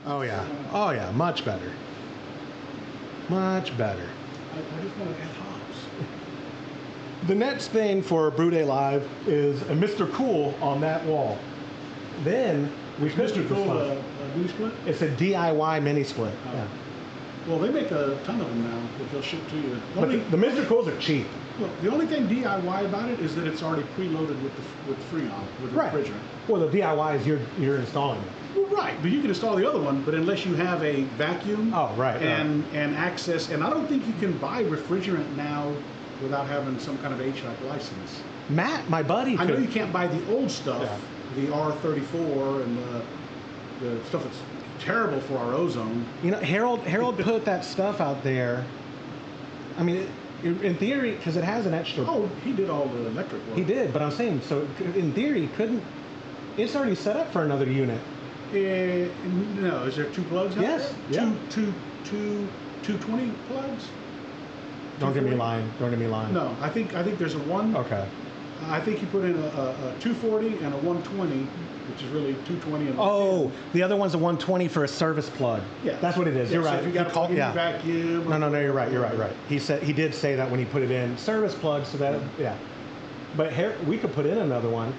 Oh yeah. Oh yeah, much better. Much better. I just want to add hops. The next thing for Brew Day Live is a Mr. Cool on that wall. Then we could Mr. Cool, a mini split? It's a DIY mini split. Oh. Yeah. Well, they make a ton of them now that they'll ship to you. But the Mr. Cools are cheap. Look, the only thing DIY about it is that it's already preloaded with Freon, with Right. refrigerant. Well, the DIY is you're installing it. Well, right, but you can install the other one, but unless you have a vacuum Oh, right. and access, and I don't think you can buy refrigerant now without having some kind of HVAC license. Matt, my buddy, I know you can't buy the old stuff, Yeah. the R34 and the stuff that's terrible for our ozone. You know, Harold put that stuff out there. I mean, in theory, because it has an extra. Oh, he did all the electric work. He did, but I'm saying, so in theory, couldn't. It's already set up for another unit. No, is there two plugs out Yes, there? yeah. Two 220 plugs? Don't get me 240? lying. Don't get me lying. No, I think there's a one. Okay. I think you put in a 240 and a 120, which is really 220 and Oh, the other one's a 120 for a service plug. Yeah. That's what it is. Yeah, You're so right. if you got to yeah. vacuum. No, you're right. You're right. He did say that when he put it in service plug, so that yeah. But here we could put in another one,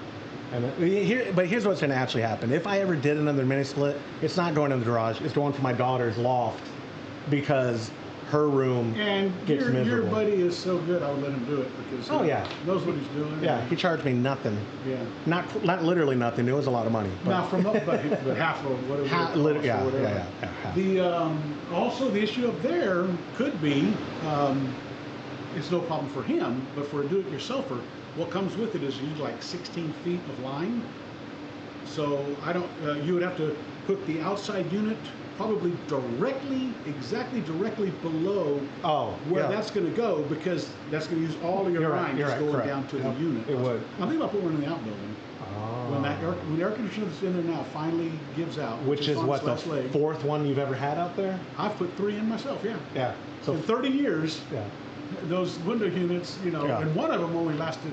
and here's what's going to actually happen. If I ever did another mini split, it's not going in the garage. It's going for my daughter's loft because her room And gets your miserable. buddy is so good, I would let him do it because Oh, he yeah. knows what he's doing. Yeah, he charged me nothing. Yeah. Not literally nothing. It was a lot of money. But Not from up, but half of whatever. it costs yeah, or whatever. yeah. Half. The also the issue up there could be it's no problem for him, but for a do-it-yourselfer, what comes with it is usually like 16 feet of line. So I don't. You would have to put the outside unit probably exactly directly below where that's going to go, because that's going to use all of your line just going down to the unit. It would. I'm thinking about putting one in the outbuilding. Oh. When the air conditioner that's in there now finally gives out, Which is on what, its the last leg, fourth one you've ever had out there? I've put 3 in myself. Yeah. Yeah. So In 30 years, yeah. those window units, Yeah. and one of them only lasted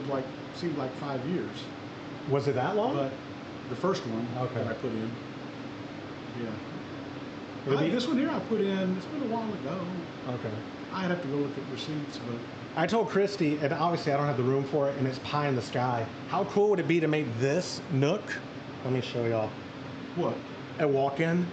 seemed like 5 years. Was it that long? But the first one Okay. that I put in, yeah. It'll be- This one here I put in, it's been a while ago. Okay. I'd have to go look at receipts, but I told Christy, and obviously I don't have the room for it, and it's pie in the sky. How cool would it be to make this nook? Let me show y'all. what? A walk-in.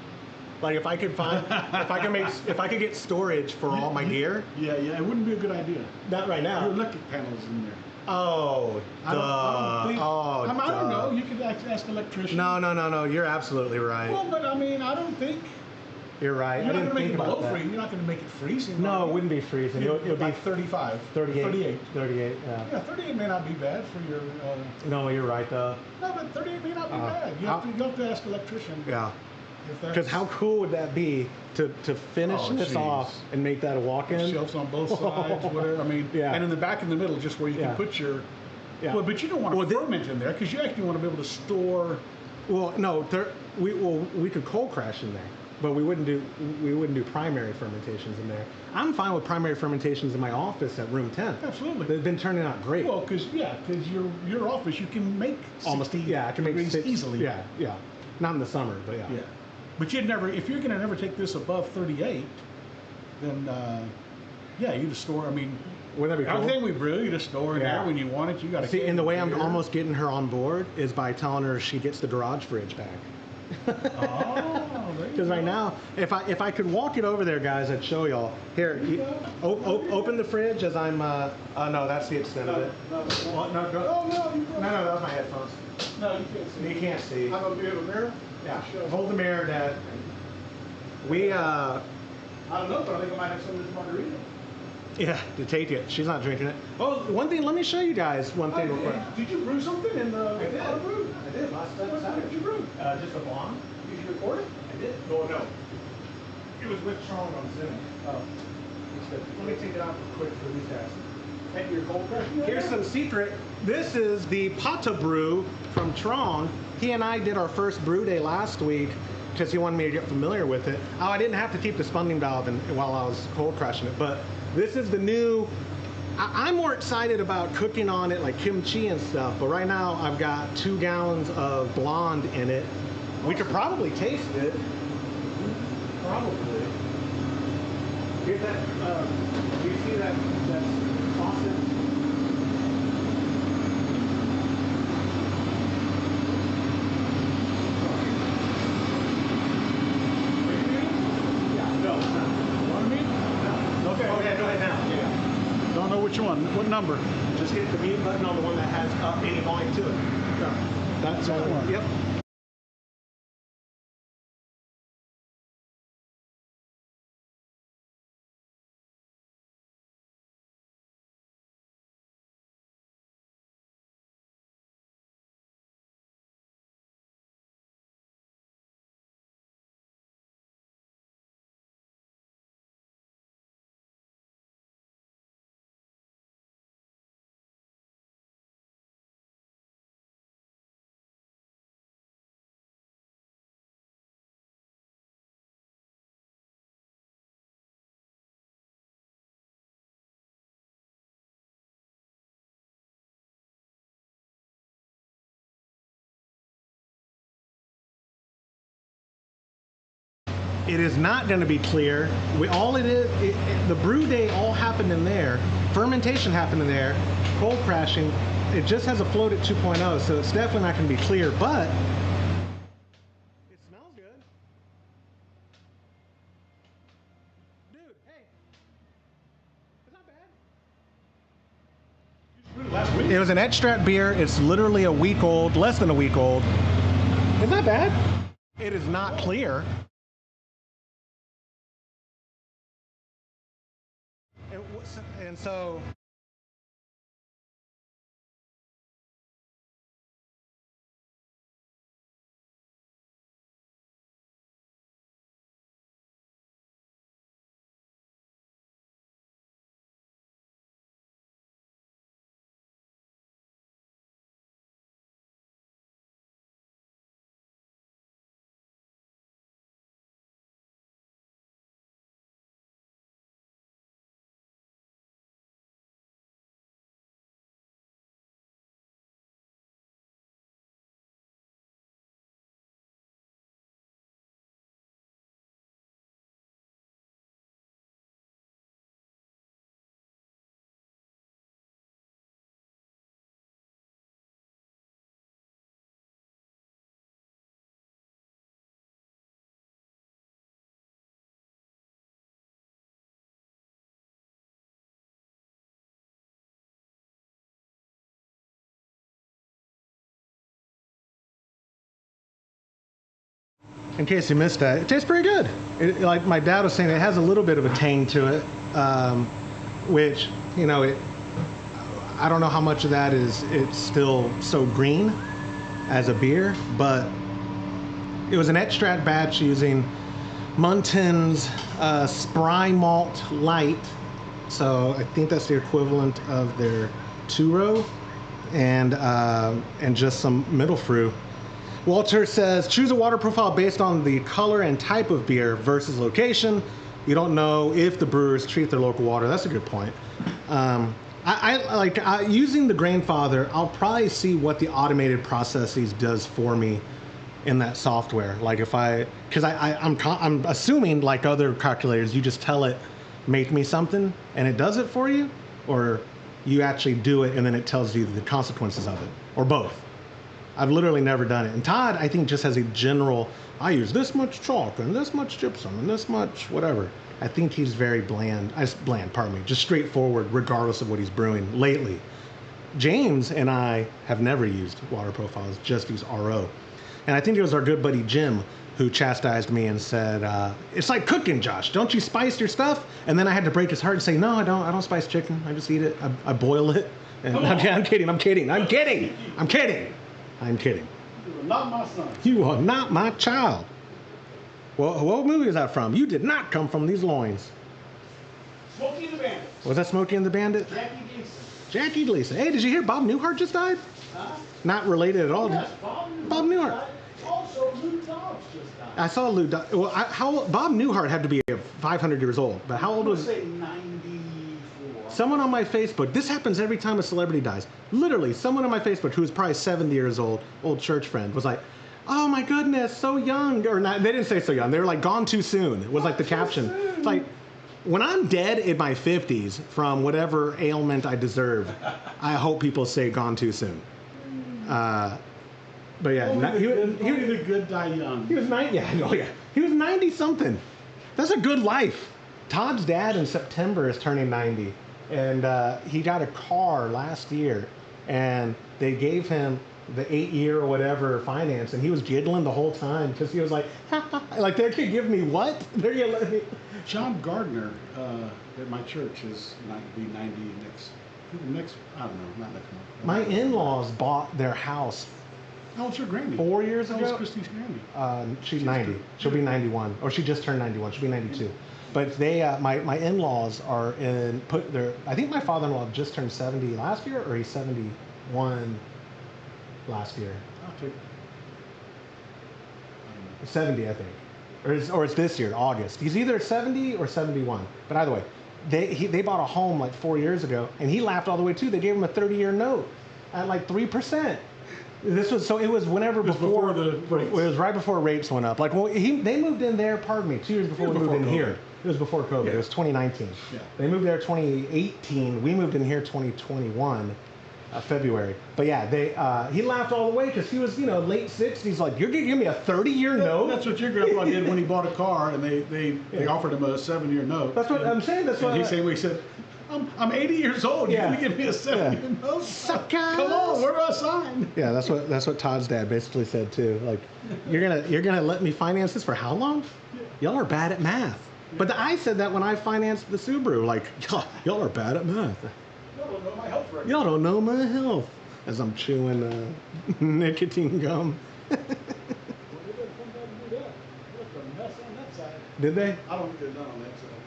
Like if I could find, if I could get storage for all my gear. Yeah, it wouldn't be a good idea. Not right Your now. electric panels in there. Oh, I don't think. Oh, I don't know. duh. You could ask an electrician. No. You're absolutely right. Well, but I mean, I don't think You're right. you're I not didn't going to make think it about below that. freezing. You're not going to make it freezing. No, are it you? wouldn't be freezing. It would be like 35, 38. 38. 38. Yeah. Yeah, 38 may not be bad for your. No, you're right though. No, but 38 may not be bad. You have to ask an electrician. Yeah. If that's Because how cool would that be to finish Oh, this jeez. off and make that a walk-in? shelves on both sides, whatever. I mean, Yeah. and in the back in the middle, just where you Yeah. can put your. Yeah. Well, but you don't want Well, to ferment in there because you actually want to be able to store. Well, no, we could cold crash in there, but we wouldn't do primary fermentations in there. I'm fine with primary fermentations in my office at room 10. Absolutely. They've been turning out great. Well, because your office you can make Almost 60 I can make degrees 6 easily. Yeah. Not in the summer, but yeah. Yeah. But if you're going to never take this above 38, then you just store. I mean, Wouldn't that be cool? everything we brew, you just store in Yeah. there when you want it. You got to. See, and the way I'm almost getting her on board is by telling her she gets the garage fridge back. Oh, there you Because right go. now, if I could walk it over there, guys, I'd show y'all. Here, open the fridge as I'm. Oh no, that's the extent of it. No, No, go. Oh no, you No, that was my headphones. No, you can't see. You can't see. I'm gonna be able to mirror. Yeah, Sure. hold the mirror, Dad. We I don't know, but I think I might have some of this margarita. Yeah, to take it. She's not drinking it. Oh, one thing, let me show you guys one thing real quick. Did you brew something in the auto brew? I did last What did you brew? Just a blonde. Did you record it? I did. Oh, no. It was with Tron on Zoom. Oh. Let me take it out real quick for these guys. And your cold crushing? Here's some secret. This is the Pata Brew from Tron. He and I did our first brew day last week because he wanted me to get familiar with it. Oh, I didn't have to keep the spunding valve in while I was cold crushing it, but this is the new. I'm more excited about cooking on it like kimchi and stuff, but right now I've got 2 gallons of blonde in it. We could probably taste it. Probably. Here's that, do you see that faucet? Which one? What number? Just hit the mute button on the one that has any volume to it. Yeah. That's the one. Yep. It is not going to be clear. All it is, the brew day all happened in there. Fermentation happened in there. Cold crashing. It just has a float at 2.0, so it's definitely not going to be clear, but it smells good. Dude, hey. It's not bad. Last week? It was an extract beer. It's literally a week old, less than a week old. It's not bad. It is not clear. And so in case you missed that, it tastes pretty good. Like my dad was saying, it has a little bit of a tang to it, which, you know, I don't know how much of that is it's still so green as a beer, but it was an extract batch using Munton's Spry Malt Light. So I think that's the equivalent of their two-row and just some middle fruit. Walter says, choose a water profile based on the color and type of beer versus location. You don't know if the brewers treat their local water. That's a good point. Using the Grainfather, I'll probably see what the automated processes does for me in that software. Like if because I'm assuming like other calculators, you just tell it, make me something, and it does it for you, or you actually do it and then it tells you the consequences of it, or both. I've literally never done it. And Todd, I think, just has a general, I use this much chalk and this much gypsum and this much whatever. I think he's very just straightforward regardless of what he's brewing lately. James and I have never used water profiles, just use RO. And I think it was our good buddy Jim who chastised me and said, "It's like cooking, Josh. Don't you spice your stuff?" And then I had to break his heart and say, "No, I don't. I don't spice chicken. I just eat it. I boil it." And I'm kidding. I'm kidding. I'm kidding. I'm kidding. I'm kidding. You are not my son. You are not my child. Well, what movie is that from? You did not come from these loins. Smokey and the Bandit. Was that Smokey and the Bandit? Jackie Gleason. Jackie Gleason. Hey, did you hear Bob Newhart just died? Huh? Not related at all. Yes, Bob Newhart. Also, Lou Dobbs just died. I saw Lou. Well, Bob Newhart had to be 500 years old. But how old was? Say 94. Someone on my Facebook. This happens every time a celebrity dies. Literally, someone on my Facebook who was probably 70 years old, old church friend, was like, "Oh my goodness, so young." Or not? They didn't say so young. They were like, "Gone too soon." It was like the caption. It's like, when I'm dead in my 50s from whatever ailment I deserve, I hope people say "gone too soon." But yeah, Only the good die young. he was 90. Yeah, oh yeah, he was 90 something. That's a good life. Todd's dad in September is turning 90, and he got a car last year, and they gave him the 8-year or whatever finance, and he was giggling the whole time because he was like, like they could give me what? They're gonna let me. John Gardner at my church is be 90 next. I don't know, not next month. My in-laws bought their house How old's your granny? 4 years How old's ago. Christy's granny? She's 90. She'll be 91, or she just turned 91. She'll be 92. But they, my in-laws are in I think my father-in-law just turned 70 last year, or he's 71 last year. I'll take. 70, I think, or it's this year, August. He's either 70 or 71. But either way, they bought a home like 4 years ago, and he laughed all the way too. They gave him a 30-year note at like 3%. It was whenever before the rates. It was right before rates went up. Like, well, they moved in there. Pardon me, 2 years before we moved in here. It was before COVID. Yeah. It was 2019. Yeah. They moved there 2018. We moved in here 2021. February. But yeah, he laughed all the way because he was, late 60s. Like, you're gonna give me a 30-year note? That's what your grandpa did when he bought a car, and they offered him a 7-year note. That's what I'm saying. That's what he said, I'm 80 years old. Yeah. You're gonna give me a 7-year note? Suckers. Come on, where do I sign? Yeah, that's what Todd's dad basically said too. Like, you're gonna let me finance this for how long? Y'all are bad at math. But I said that when I financed the Subaru. Like, y'all are bad at math. Y'all don't know my health record. Y'all don't know my health. As I'm chewing nicotine gum. Well, they didn't come back and do that. Look, a mess on that side. Did they? I don't think they're done on that side.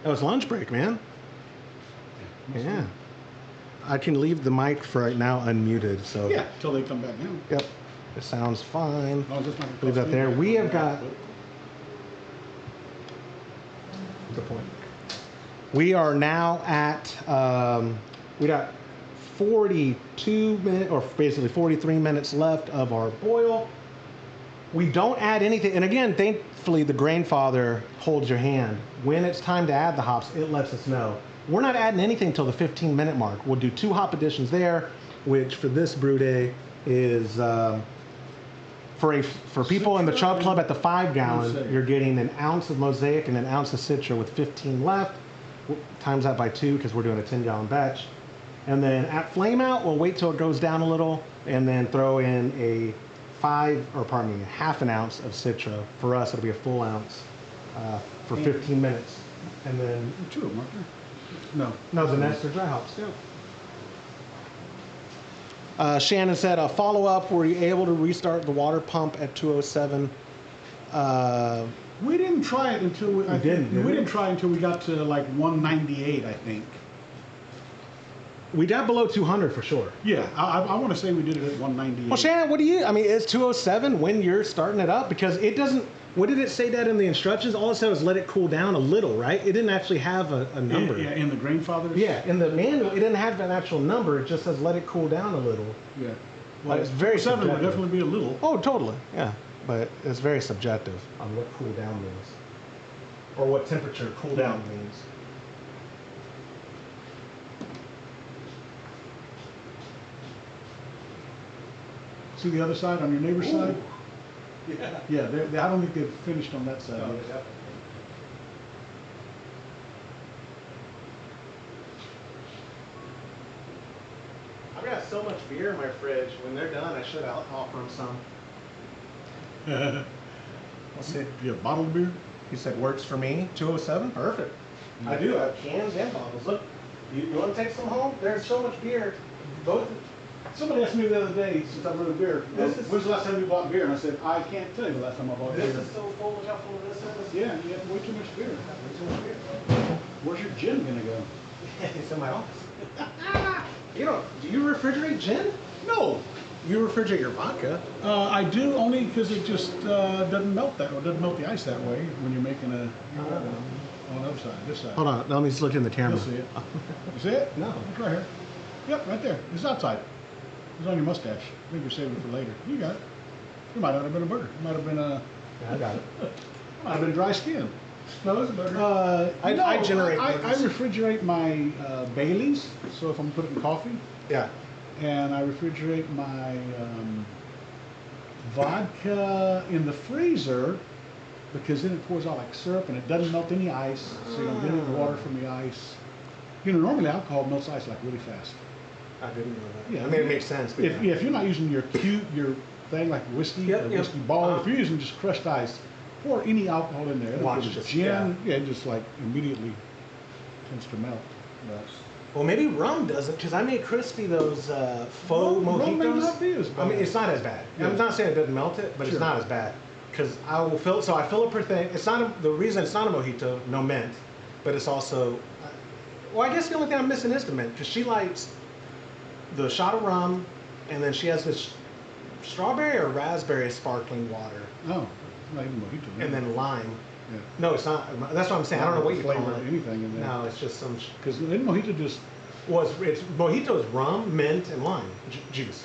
That was lunch break, man. Yeah. I can leave the mic for right now unmuted. So. Yeah, until they come back down. Yep. It sounds fine. No, just not gonna Leave that cost there. me. We have got. Good point. We are now at. We got 42 minutes, or basically 43 minutes left of our boil. We don't add anything, and again, thankfully, the Grainfather holds your hand. When it's time to add the hops, it lets us know. We're not adding anything until the 15-minute mark. We'll do 2 hop additions there, which for this brew day is for people in the Chub Club at the 5-gallon, you're getting an ounce of Mosaic and an ounce of Citra with 15 left. Times that by 2 because we're doing a 10-gallon batch. And then at flame out, we'll wait till it goes down a little and then throw in a half an ounce of Citra. For us, it'll be a full ounce for 15 minutes. And then 2 of them, aren't there? no, the next are dry hops. Yeah. Shannon said, a follow-up, were you able to restart the water pump at 207? We didn't try it until we didn't try until we got to like 198, I think. We got below 200 for sure. Yeah, I want to say we did it at 198. Well, Shannon, is 207 when you're starting it up? Because it doesn't, what did it say that in the instructions? All it said was let it cool down a little, right? It didn't actually have a number. Yeah, in the Grainfathers? Yeah, in the manual, it didn't have an actual number. It just says let it cool down a little. Yeah. Well, it's very 7 would subjective. definitely be a little. Oh, totally, yeah. But it's very subjective on what cool down means. Or what temperature cool down means. See the other side on your neighbor's Ooh. side? Yeah. Yeah, I don't think they've finished on that side yet. I've got so much beer in my fridge. When they're done, I should offer them some. Let's see. Do you have bottled beer? He said works for me. 207. Perfect. I do have cans and bottles. Look, you want to take some home? There's so much beer. Both. Somebody asked me the other day, since I brewed beer, This is- when's the last time you bought beer? And I said, I can't tell you the last time I bought beer. This is so full. Look how full this is. Yeah, you have way too much beer. Way too much beer. Where's your gin gonna go? It's in my office. Do you refrigerate gin? No. You refrigerate your vodka. I do only because it just doesn't melt that, or doesn't melt the ice that way when you're making a on the other side, this side. Hold on, let me just look in the camera. You'll see it. You see it? No. It's right here. Yep, right there. It's outside. It's on your mustache. I think you're saving it for later. You got it. It might not have been a burger. It might have been a. Yeah, I got it. Might have been dry skin. No, it's a burger. I generate I burgers. refrigerate my Baileys, so if I'm putting in coffee, Yeah. and I refrigerate my vodka in the freezer because then it pours out like syrup and it doesn't melt any ice, so you don't get any water from the ice. You know, normally alcohol melts ice like really fast. I didn't know that. Yeah. I mean, it makes sense. But If you're not using your thing like whiskey Yep, or yep. whiskey ball, if you're using just crushed ice, pour any alcohol in there. Watch If it's just- gin, yeah, it just like immediately tends to melt. But Well, maybe rum doesn't, because I made crispy those faux mojitos. rum may not be as I mean, bad. it's not as bad. Yeah. I'm not saying it doesn't melt it, but it's Sure. not as bad. Because I will fill, so I fill up her thing. It's not the reason it's not a mojito, no mint, but it's also, well, I guess the only thing I'm missing is the mint, because she likes the shot of rum, and then she has this strawberry or raspberry sparkling water, no, not even mojito. and then lime. yeah. No, it's not. That's what I'm saying. I don't know what you flavor call it. anything in there. No, it's just some. Because then mojito just Well, it's mojito is rum, mint, and lime juice.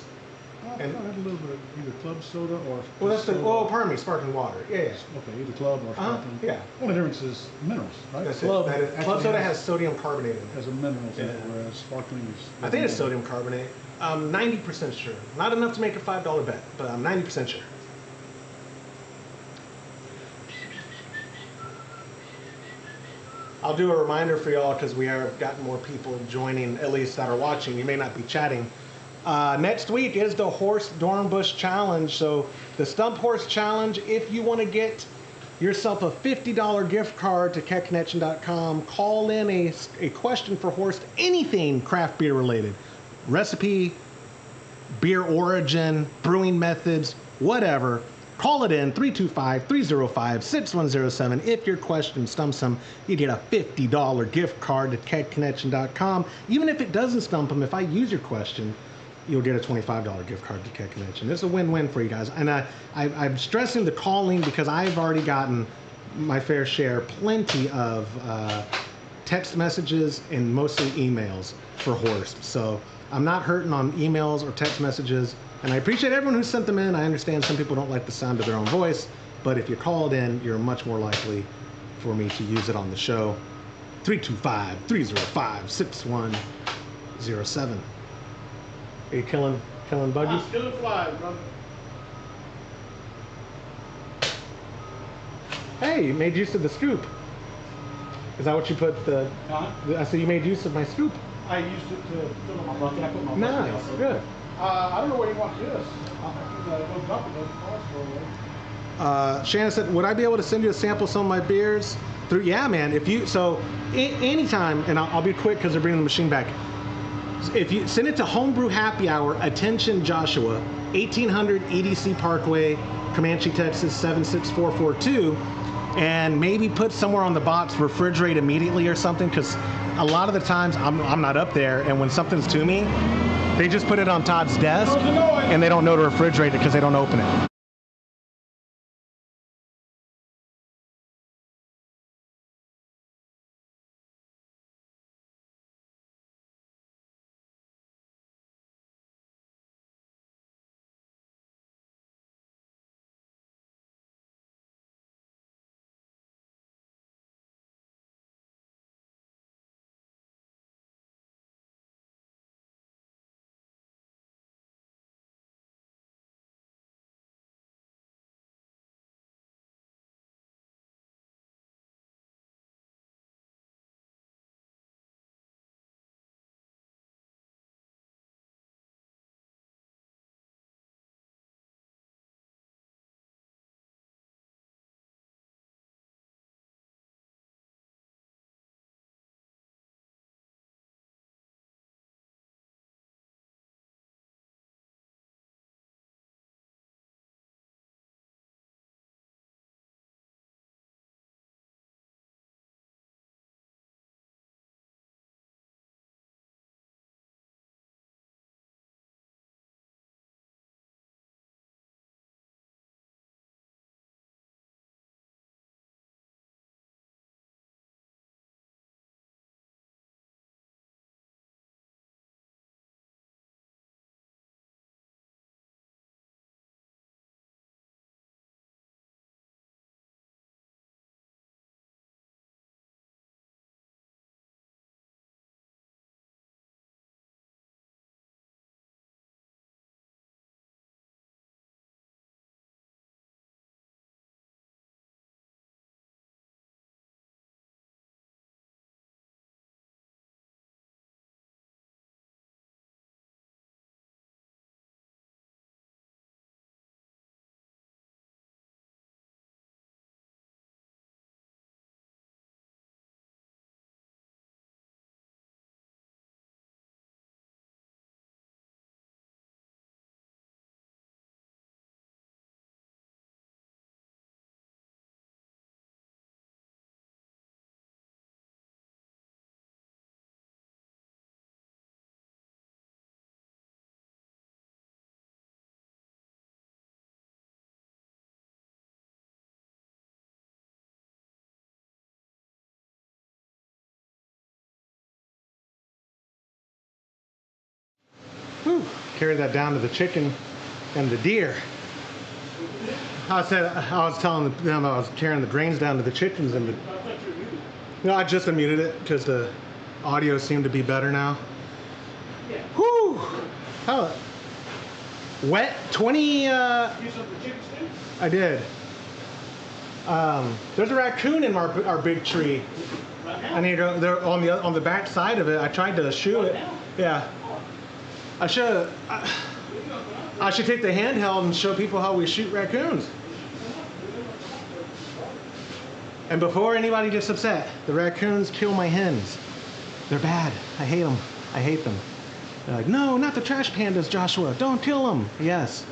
I And- had a little bit of either club soda or. Well, that's the. soda. Oh, pardon me, sparkling water. Yeah, yeah. Okay, either club or Uh-huh, sparkling. yeah. Only difference is minerals, right? That's club it. That is, actually club soda has sodium carbonate in it. has a minerals in it, Yeah. whereas sparkling is. I think it's sodium carbonate. I'm 90% sure. Not enough to make a $5 bet, but I'm 90% sure. I'll do a reminder for y'all because we have gotten more people joining, at least that are watching. You may not be chatting. Next week is the Horse Dornbush Challenge. So the Stump Horse Challenge, if you want to get yourself a $50 gift card to ketconnection.com, call in a question for Horst, anything craft beer related. Recipe, beer origin, brewing methods, whatever. Call it in, 325-305-6107. If your question stumps him, you get a $50 gift card to ketconnection.com. Even if it doesn't stump him, if I use your question, you'll get a $25 gift card to Ket Connection. It's a win-win for you guys. And I'm stressing the calling because I've already gotten my fair share, plenty of text messages and mostly emails for Horst. So I'm not hurting on emails or text messages. And I appreciate everyone who sent them in. I understand some people don't like the sound of their own voice, but if you called in, you're much more likely for me to use it on the show. 325-305-6107. Are you killing buggies? I'm killing flies, brother. Hey, you made use of the scoop. Is that what you put the? Huh? I said you made use of my scoop. I used it to fill up my bucket. I put my bucket Nice, out. good. I don't know where you want this. I can go dump it. Those cars go away. Shannon said, would I be able to send you a sample of some of my beers? Yeah, man. If you anytime, and I'll be quick because they're bringing the machine back. If you send it to Homebrew Happy Hour, attention Joshua, 1800 EDC Parkway, Comanche, Texas 76442, and maybe put somewhere on the box refrigerate immediately or something, because a lot of the times I'm not up there, and when something's to me, they just put it on Todd's desk and they don't know to refrigerate it because they don't open it. Whew. Carry that down to the chicken and the deer. I was telling them I was carrying the drains down to the chickens and the. No, I just unmuted it because the audio seemed to be better now. Yeah. Whew. Oh. Wet 20. You some for chicken stew? I did. There's a raccoon in our big tree. Right now? I need to. They're on the back side of it. I tried to shoot it. Right now? Yeah. I should. I should take the handheld and show people how we shoot raccoons. And before anybody gets upset, the raccoons kill my hens. They're bad. I hate them. I hate them. They're like, no, not the trash pandas, Joshua. Don't kill them. Yes,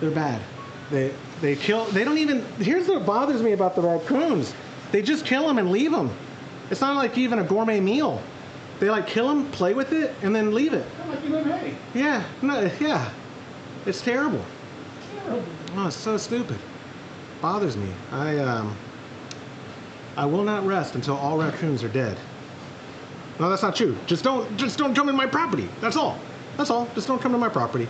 they're bad. They kill. They don't even. Here's what bothers me about the raccoons. They just kill them and leave them. It's not like even a gourmet meal. They like kill them, play with it, and then leave it. Like you live hay. Yeah. No. Yeah. It's terrible. Terrible. Oh, it's so stupid. Bothers me. I will not rest until all raccoons are dead. No, that's not true. Just don't come in my property. That's all. That's all. Just don't come to my property.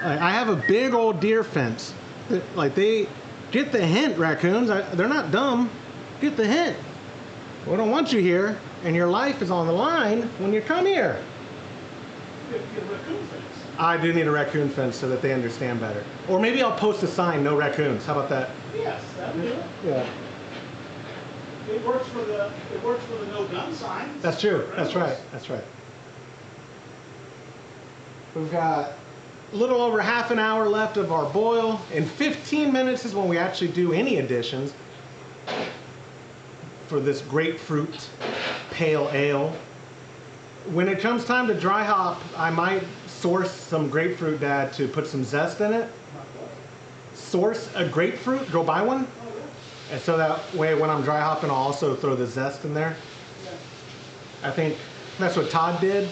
I have a big old deer fence. Like, they get the hint, raccoons. They're not dumb. Get the hint. We don't want you here, and your life is on the line when you come here. You get a raccoon fence. I do need a raccoon fence so that they understand better. Or maybe I'll post a sign, no raccoons. How about that? Yes, that'll do it. Yeah. It works for the no gun sign. That's true. That's right. That's right. We've got a little over half an hour left of our boil. In 15 minutes is when we actually do any additions for this grapefruit pale ale. When it comes time to dry hop, I might source some grapefruit, Dad, to put some zest in it. Source a grapefruit, go buy one. And so that way when I'm dry hopping, I'll also throw the zest in there. I think that's what Todd did.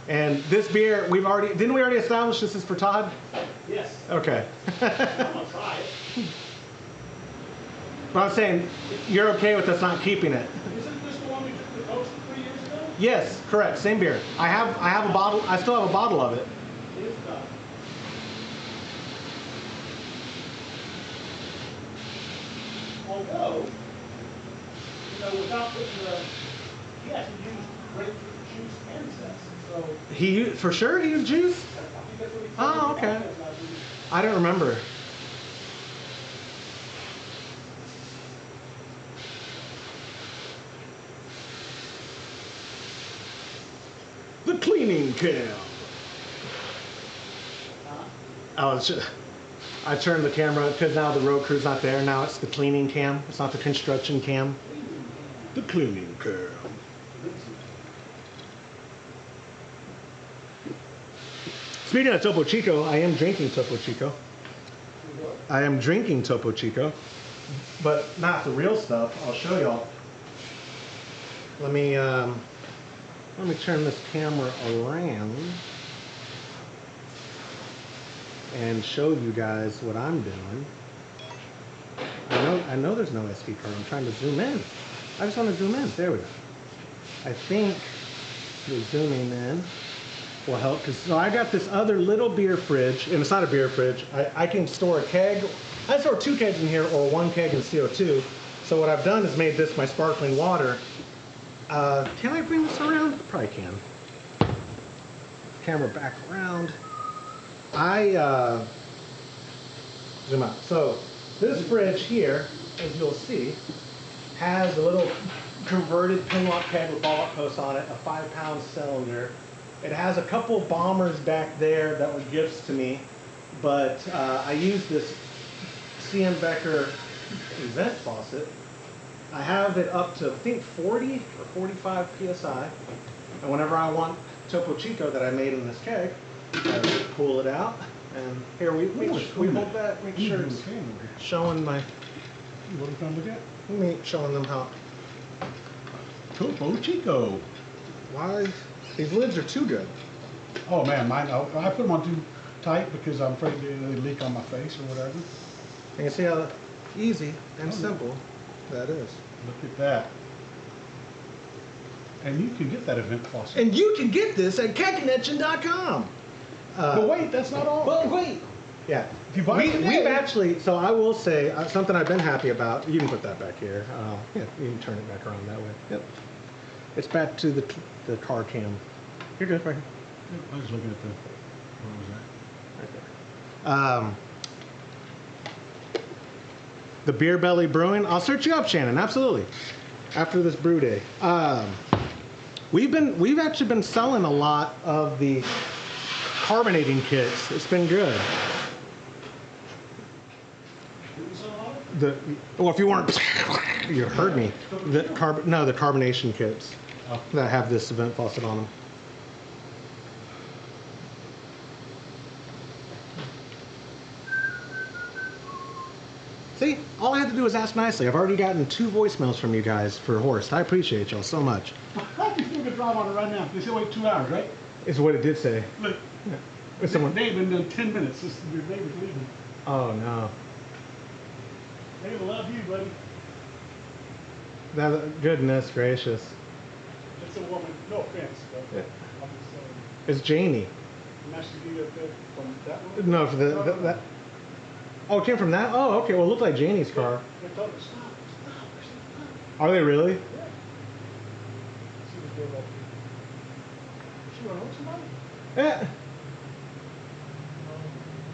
And this beer, didn't we already establish this is for Todd? Yes. Okay. I'm gonna try it. But I'm saying, you're okay with us not keeping it? Isn't this the one we took the coast 3 years ago? Yes, correct, same beer. I have a bottle, I still have a bottle of it. It is done. Although, without putting he actually used grapefruit juice and zest. So For sure he used juice? I think that's what he Oh, okay. I don't remember. The cleaning cam. I turned the camera because now the road crew's not there. Now it's the cleaning cam. It's not the construction cam. The cleaning cam. Speaking of Topo Chico, I am drinking Topo Chico. I am drinking Topo Chico, but not the real stuff. I'll show y'all. Let me turn this camera around and show you guys what I'm doing. I know there's no SD card. I'm trying to zoom in. I just want to zoom in. There we go. I think the zooming in will help. So I got this other little beer fridge, and it's not a beer fridge. I can store a keg. I store 2 kegs in here or 1 keg in CO2. So what I've done is made this my sparkling water. Can I bring this around? Probably can. Camera back around. Zoom out. So this fridge here, as you'll see, has a little converted pinlock keg with ball lock posts on it, a 5-pound cylinder. It has a couple bombers back there that were gifts to me, but I use this CM Becker event faucet. I have it up to, I think, 40 or 45 PSI. And whenever I want Topo Chico that I made in this keg, I pull it out. And here we hold that, make sure it's showing my, What are we trying to look at? me showing them how, Topo Chico. why, these lids are too good. Oh man, mine. I put them on too tight because I'm afraid they leak on my face or whatever. You can see how easy and Oh, yeah. simple that is. Look at that. And you can get that event faucet. And you can get this at keconnection.com. But wait, that's not all. Well, wait. Yeah. If you buy it today- We've actually, so I will say something I've been happy about. You can put that back here. Yeah, you can turn it back around that way. Yep. It's back to the car cam. You're good right here. I was looking at the, what was that? Right there. The Beer Belly Brewing. I'll search you up, Shannon. Absolutely. After this brew day. We've actually been selling a lot of the carbonating kits. It's been good. Well, if you weren't, you heard me. The carbonation kits that have this vent faucet on them. See, all I had to do was ask nicely. I've already gotten 2 voicemails from you guys for Horst. I appreciate y'all so much. You still can drive on it right now. They say wait 2 hours, right? Is what it did say. Look, Is someone? they've been done 10 minutes. Your neighbor's leaving. Oh no. They love you, buddy. Goodness gracious. It's a woman. No offense, but Yeah. I'm just saying. It's Janie. Nice to get from that one. No, for that. Oh, it came from that? Oh, okay. Well, it looked like Janie's car. They told her, stop. Are they really? Yeah. See what they're up to. She want to hurt somebody? Yeah.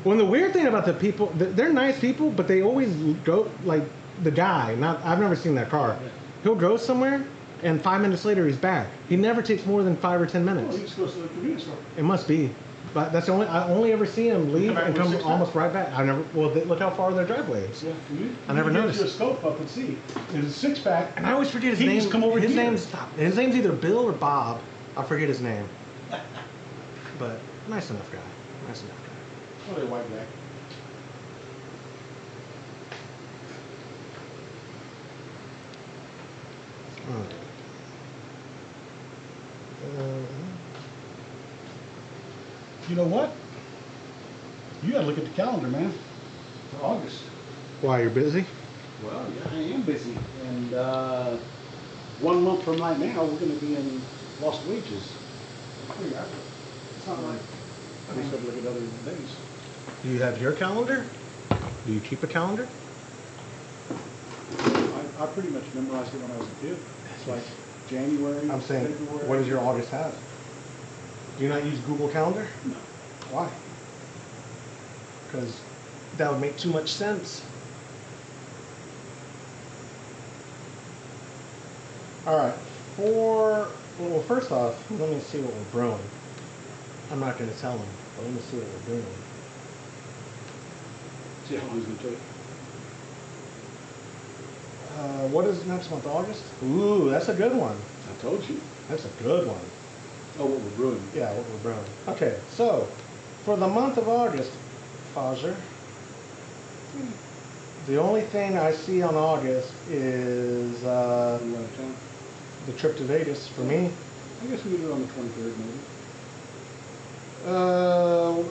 Well, the weird thing about the people, they're nice people, but they always go, like, the guy, I've never seen that car. He'll go somewhere, and 5 minutes later, he's back. He never takes more than 5 or 10 Well, minutes. he just goes to the convenience store. It must be. But that's I only ever see him leave Come back and with come 6 almost pack? right back. Look how far their driveway is. Yeah. I never you noticed. Get your scope up and see. There's a 6-pack. And I always forget his He name. just come over his here. His name's either Bill or Bob. I forget his name. But nice enough guy. Nice enough guy. Oh, they're white guy. You know what? You gotta look at the calendar, man. For August. Why, you're busy? Well, yeah, I am busy. And 1 month from right now, we're gonna be in lost wages. It's not like we should look at other days. Do you have your calendar? Do you keep a calendar? I pretty much memorized it when I was a kid. It's like January, I'm saying, February. what does your August have? Do you not use Google Calendar? No. Why? Because that would make too much sense. All right, well, first off, let me see what we're brewing. I'm not going to tell them, but let me see what we're doing. See how long it's gonna take. What is next month, August? Ooh, that's a good one. I told you. That's a good one. Oh, what we're brewing. Yeah, what we're brewing. Okay, so for the month of August, Fajer, the only thing I see on August is You out of town? the trip to Vegas for me. I guess we could do it on the 23rd, maybe.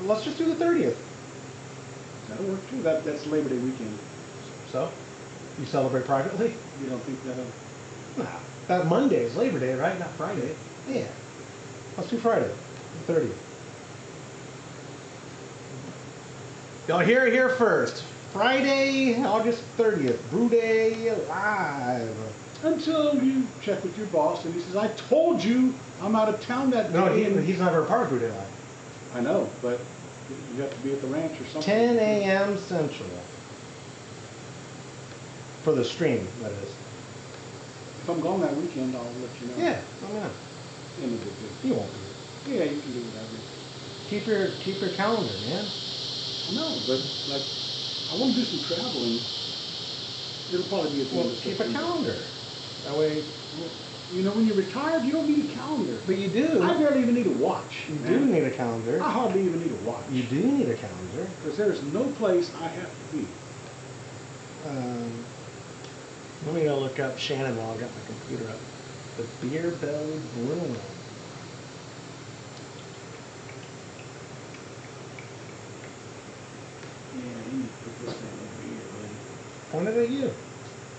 Let's just do the 30th. That'll work too. That's Labor Day weekend. So, you celebrate privately? You don't think that'll? Nah, that Monday is Labor Day, right? Not Friday. Yeah. Let's do Friday, the 30th. Y'all hear it here first. Friday, August 30th, Brew Day Live. Until you check with your boss and he says, I told you I'm out of town that day. No, and he's never a part of Brew Day Live. I know, but you have to be at the ranch or something. 10 a.m. Central. For the stream, that is. If I'm gone that weekend, I'll let you know. Yeah, let me know. In the big deal. You won't be. Yeah, you can do whatever. Keep your calendar, man. I know, but like, I want to do some traveling. It'll probably be at the Well, end of keep a September. calendar. That way. Well, you know, when you're retired, you don't need a calendar. But you do. I barely even need a watch. You man. do need a calendar. I hardly even need a watch. You do need a calendar. Because there's no place I have to be. Let me go look up Shannon while I got my computer up. The Beer Belly Brewing. Yeah, you need to put this thing over here, buddy. Pointed at you.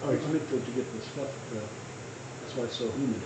Oh, it's meant to get the stuff, that's why it's so humid.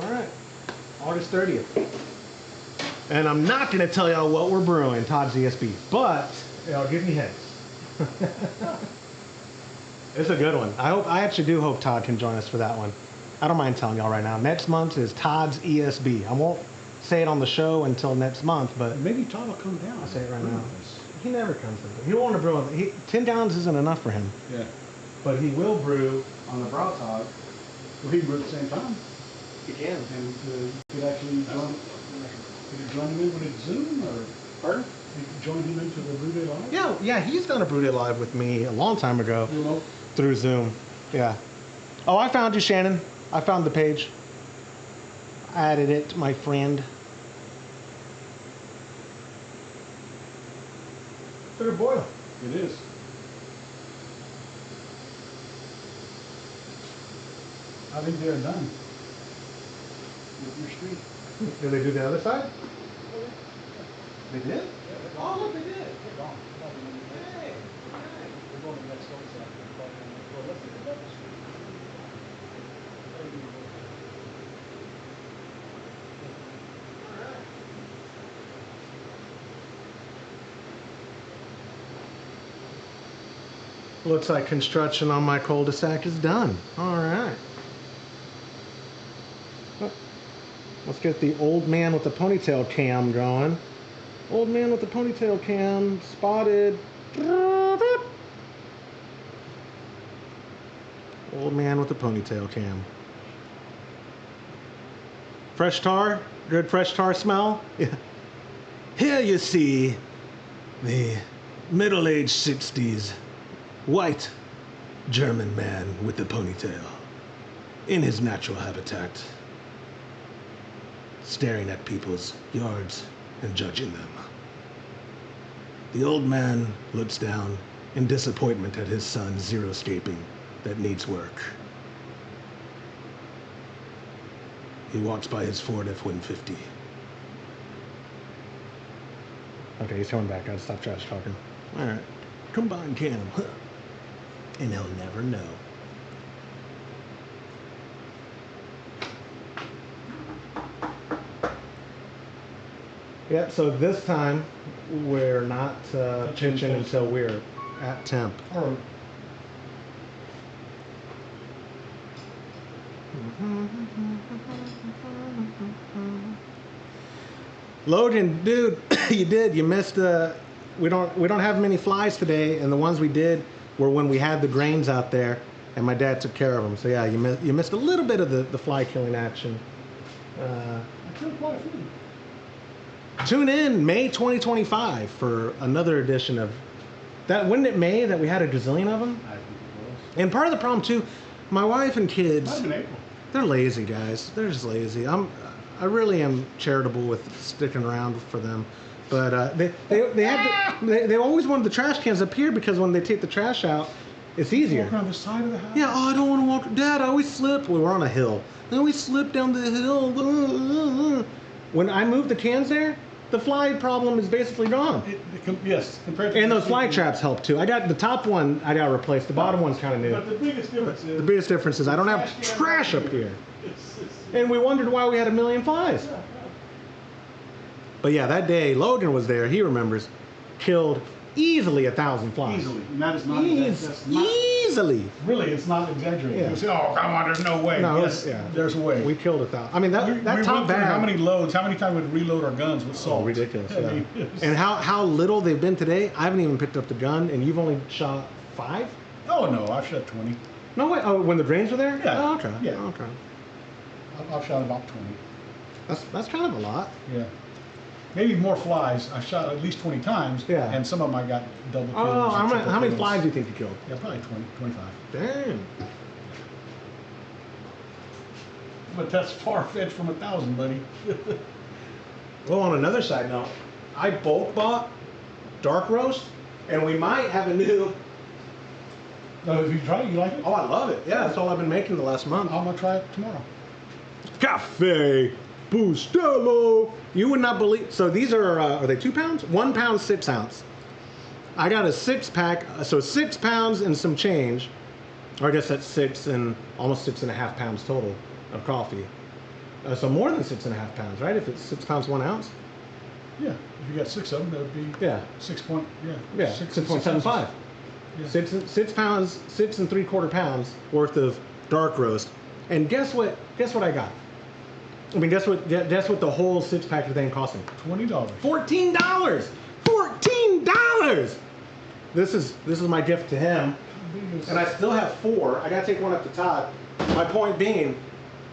All right, August 30th. And I'm not going to tell y'all what we're brewing, Todd's ESB, but I'll give you hints. It's a good one. I actually do hope Todd can join us for that one. I don't mind telling y'all right now. Next month is Todd's ESB. I won't say it on the show until next month, but Maybe Todd will come down. I'll say it right now. He never comes. He won't want to brew. 10 gallons isn't enough for him. Yeah. But he will brew on the brow Todd. Well, he can brew at the same time. He can. And you could actually join him in with a Zoom, or Pardon? you could join him into the Brew Day Live? Yeah, he's done a Brew Day Live with me a long time ago Remote. through Zoom. Yeah. Oh, I found you, Shannon. I found the page. I added it, my friend. Let it boil. It is. I think they're done with your street. Did they do the other side? They did? Oh, look, they did. They're gone. Hey, We're going to the next cul-de-sac. Well, let's look at that street. looks like construction on my cul-de-sac is done. All right. Let's get the old man with the ponytail cam going. Old man with the ponytail cam spotted. Old man with the ponytail cam. Fresh tar? Good fresh tar smell? Yeah. Here you see the middle-aged 60s white German man with the ponytail in his natural habitat, staring at people's yards and judging them. The old man looks down in disappointment at his son's xeriscaping that needs work. He walks by his Ford F-150. Okay, he's coming back. I gotta stop trash talking. All right, combine cam, huh? And he'll never know. Yeah, so this time we're not pitching until we're at temp. Or Logan, dude, you missed we don't have many flies today, and the ones we did were when we had the grains out there, and my dad took care of them. So yeah, you missed a little bit of the fly killing action. I killed quite a few. Tune in May 2025 for another edition of that. Wasn't it May that we had a gazillion of them? I think it was. And part of the problem too, my wife and kids, Might have been April. they're lazy guys. They're just lazy. I really am charitable with sticking around for them, but they always wanted the trash cans up here because when they take the trash out, it's easier. Walking on the side of the house. Yeah. Oh, I don't want to walk. Dad, I always slip. We were on a hill. I always slip down the hill. When I moved the cans there, the fly problem is basically gone. Yes, compared to And those fly traps help too. I got the top one I got replaced. The bottom one's kind of new. But the biggest difference is The biggest difference is I don't have trash up here. And we wondered why we had a million flies. But yeah, that day Logan was there. He remembers. Killed easily 1,000 flies. easily, and that is not, that's not Easily. really. It's not exaggerating. Yeah. You say, "Oh, come on, there's no way." No, Yes, yeah. there's a way. We killed 1,000. I mean that we top went through bag. how many loads? How many times we'd reload our guns with salt? Oh, ridiculous. I Yeah. mean, And how little they've been today. I haven't even picked up the gun, and you've only shot 5. oh no, I've shot 20. No way. Oh, when the drains were there. Yeah. Oh, okay. Yeah. Okay. I've shot about 20. That's kind of a lot. Yeah. Maybe more flies. I shot at least 20 times. Yeah. And some of them I got double kills. Oh, and how triple many kills. flies do you think you killed? Yeah, probably 20, 25. Damn. but that's far-fetched from 1,000, buddy. Well, on another side note, I bulk bought dark roast, and we might have a new. No, if you try it, you like it? Oh, I love it. Yeah, that's all I've been making the last month. I'm gonna try it tomorrow. Cafe Bustelo. You would not believe. So these are they 2 pounds? 1 pound, 6 ounce. I got a 6-pack, so 6 pounds and some change. Or I guess that's 6 and almost 6.5 pounds total of coffee. So more than 6.5 pounds, right? If it's 6 pounds, 1 ounce. Yeah, if you got 6 of them, that would be Yeah. 6.75. Yeah. 6 pounds, 6 3/4 pounds worth of dark roast. And guess what? Guess what I got? I mean, guess what the whole 6-pack thing cost me? $20. $14. $14. This is my gift to him. And I still have 4. I gotta take one up to Todd. My point being,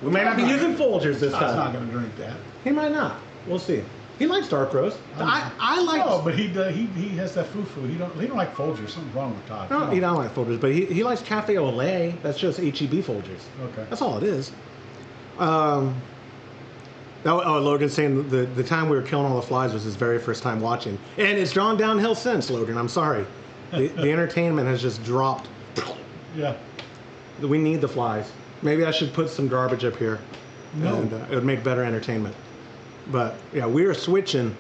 we may not be using Folgers this time. He's not gonna drink that. He might not. We'll see. He likes dark roast. I like. Oh, but he has that foo-foo. He don't like Folgers. Something's wrong with Todd. No, he don't like Folgers, but he likes Cafe au lait. That's just HEB Folgers. Okay. That's all it is. Logan's saying the time we were killing all the flies was his very first time watching, and it's gone downhill since. Logan, I'm sorry. The entertainment has just dropped. Yeah. We need the flies. Maybe I should put some garbage up here, and it would make better entertainment. But yeah, we are switching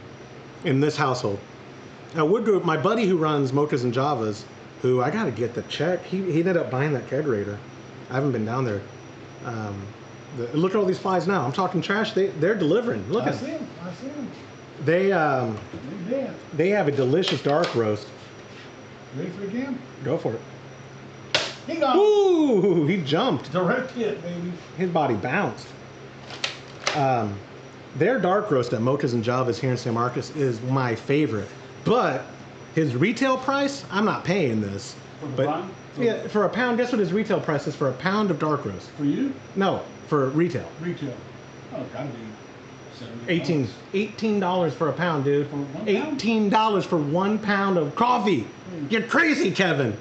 in this household. Now, Woodgroup, my buddy who runs Mochas and Javas, who I got to get the check. He ended up buying that kegerator. I haven't been down there. Look at all these flies now. I'm talking trash. They're delivering. Look at them. I see them. They have a delicious dark roast. Ready for it again? Go for it. He got. Ooh, he jumped. Direct hit, baby. His body bounced. Their dark roast at Mochas and Javas here in San Marcos is my favorite. But his retail price, I'm not paying this. For the but pound? yeah, for a pound. Guess what his retail price is for a pound of dark roast? For you? No, for retail. Retail. Oh, gotta be $18 for a pound, dude. For 1 pound? $18 for 1 pound of coffee. You're crazy, Kevin.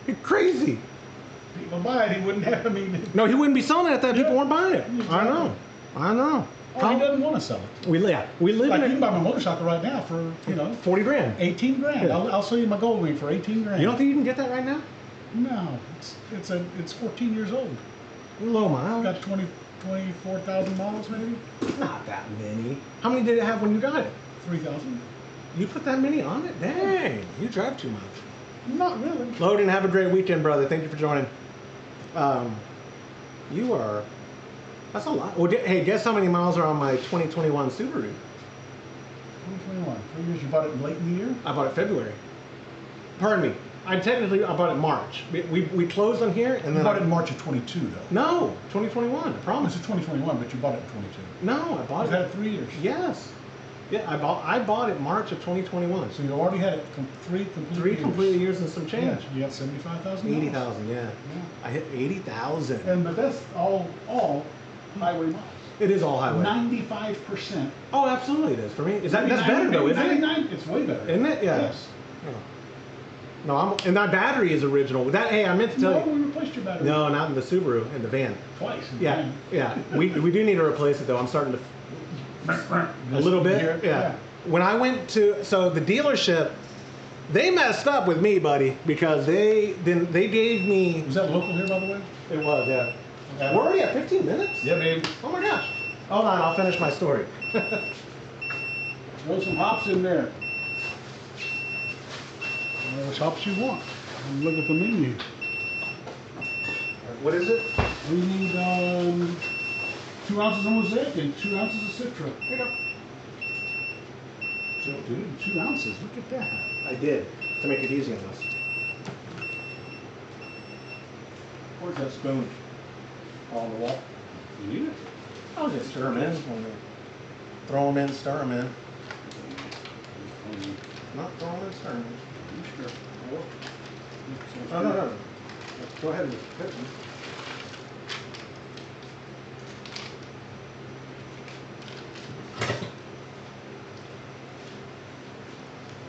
You're crazy. People buy it, he wouldn't have. I mean. No, he wouldn't be selling it if that people weren't buying it. Exactly. I know. Oh, he doesn't want to sell it. We live Like you in can buy my motorcycle right now for 40 grand. 18 grand. Yeah. I'll sell you my gold wing for 18 grand. You don't think you can get that right now? No, it's 14 years old. Low miles. Got 24,000 miles maybe. Not that many. How many did it have when you got it? 3,000. You put that many on it? Dang, you drive too much. Not really. Logan, have a great weekend, brother. Thank you for joining. That's a lot. Well, hey, guess how many miles are on my 2021 Subaru? 2021. 3 years. You bought it late in the year? I bought it February. Pardon me. I bought it March. We closed on here, and You then bought it in March of 22, though. No, 2021. I promise. This is 2021, but you bought it in 22. No, I bought You've it. had it 3 years. Yes. Yeah, I bought it March of 2021. So you already had it 3 complete years and some change. Yeah, you got 75,000. 80,000. Yeah. I hit 80,000. But that's all highway miles. It is all highway. 95%. Oh, absolutely it is for me. That's better though, isn't it? 99. It's way better. Isn't it? Yeah. Yes. No, and that battery is original. Hey, I meant to tell No, you. we replaced your battery. No, not in the Subaru, in the van. Twice. Yeah, yeah. We do need to replace it though. I'm starting to a little bit. Yeah. When I went to the dealership, they messed up with me, buddy, because they gave me. Was that local here, by the way? It was, yeah. We're already at 15 minutes? Yeah, babe. Oh my gosh. Hold on, I'll finish my story. Throw some hops in there. Which hops you want? Look at the menu. What is it? We need 2 ounces of Mosaic and 2 ounces of Citra. Here you go. Dude, 2 ounces. Look at that. I did, to make it easy on us. Where's that spoon? On the wall. You need it? I'll just stir them in. Throw them in, stir them in. Not throw them in, stir them in. Sure. No. Go ahead and hit them.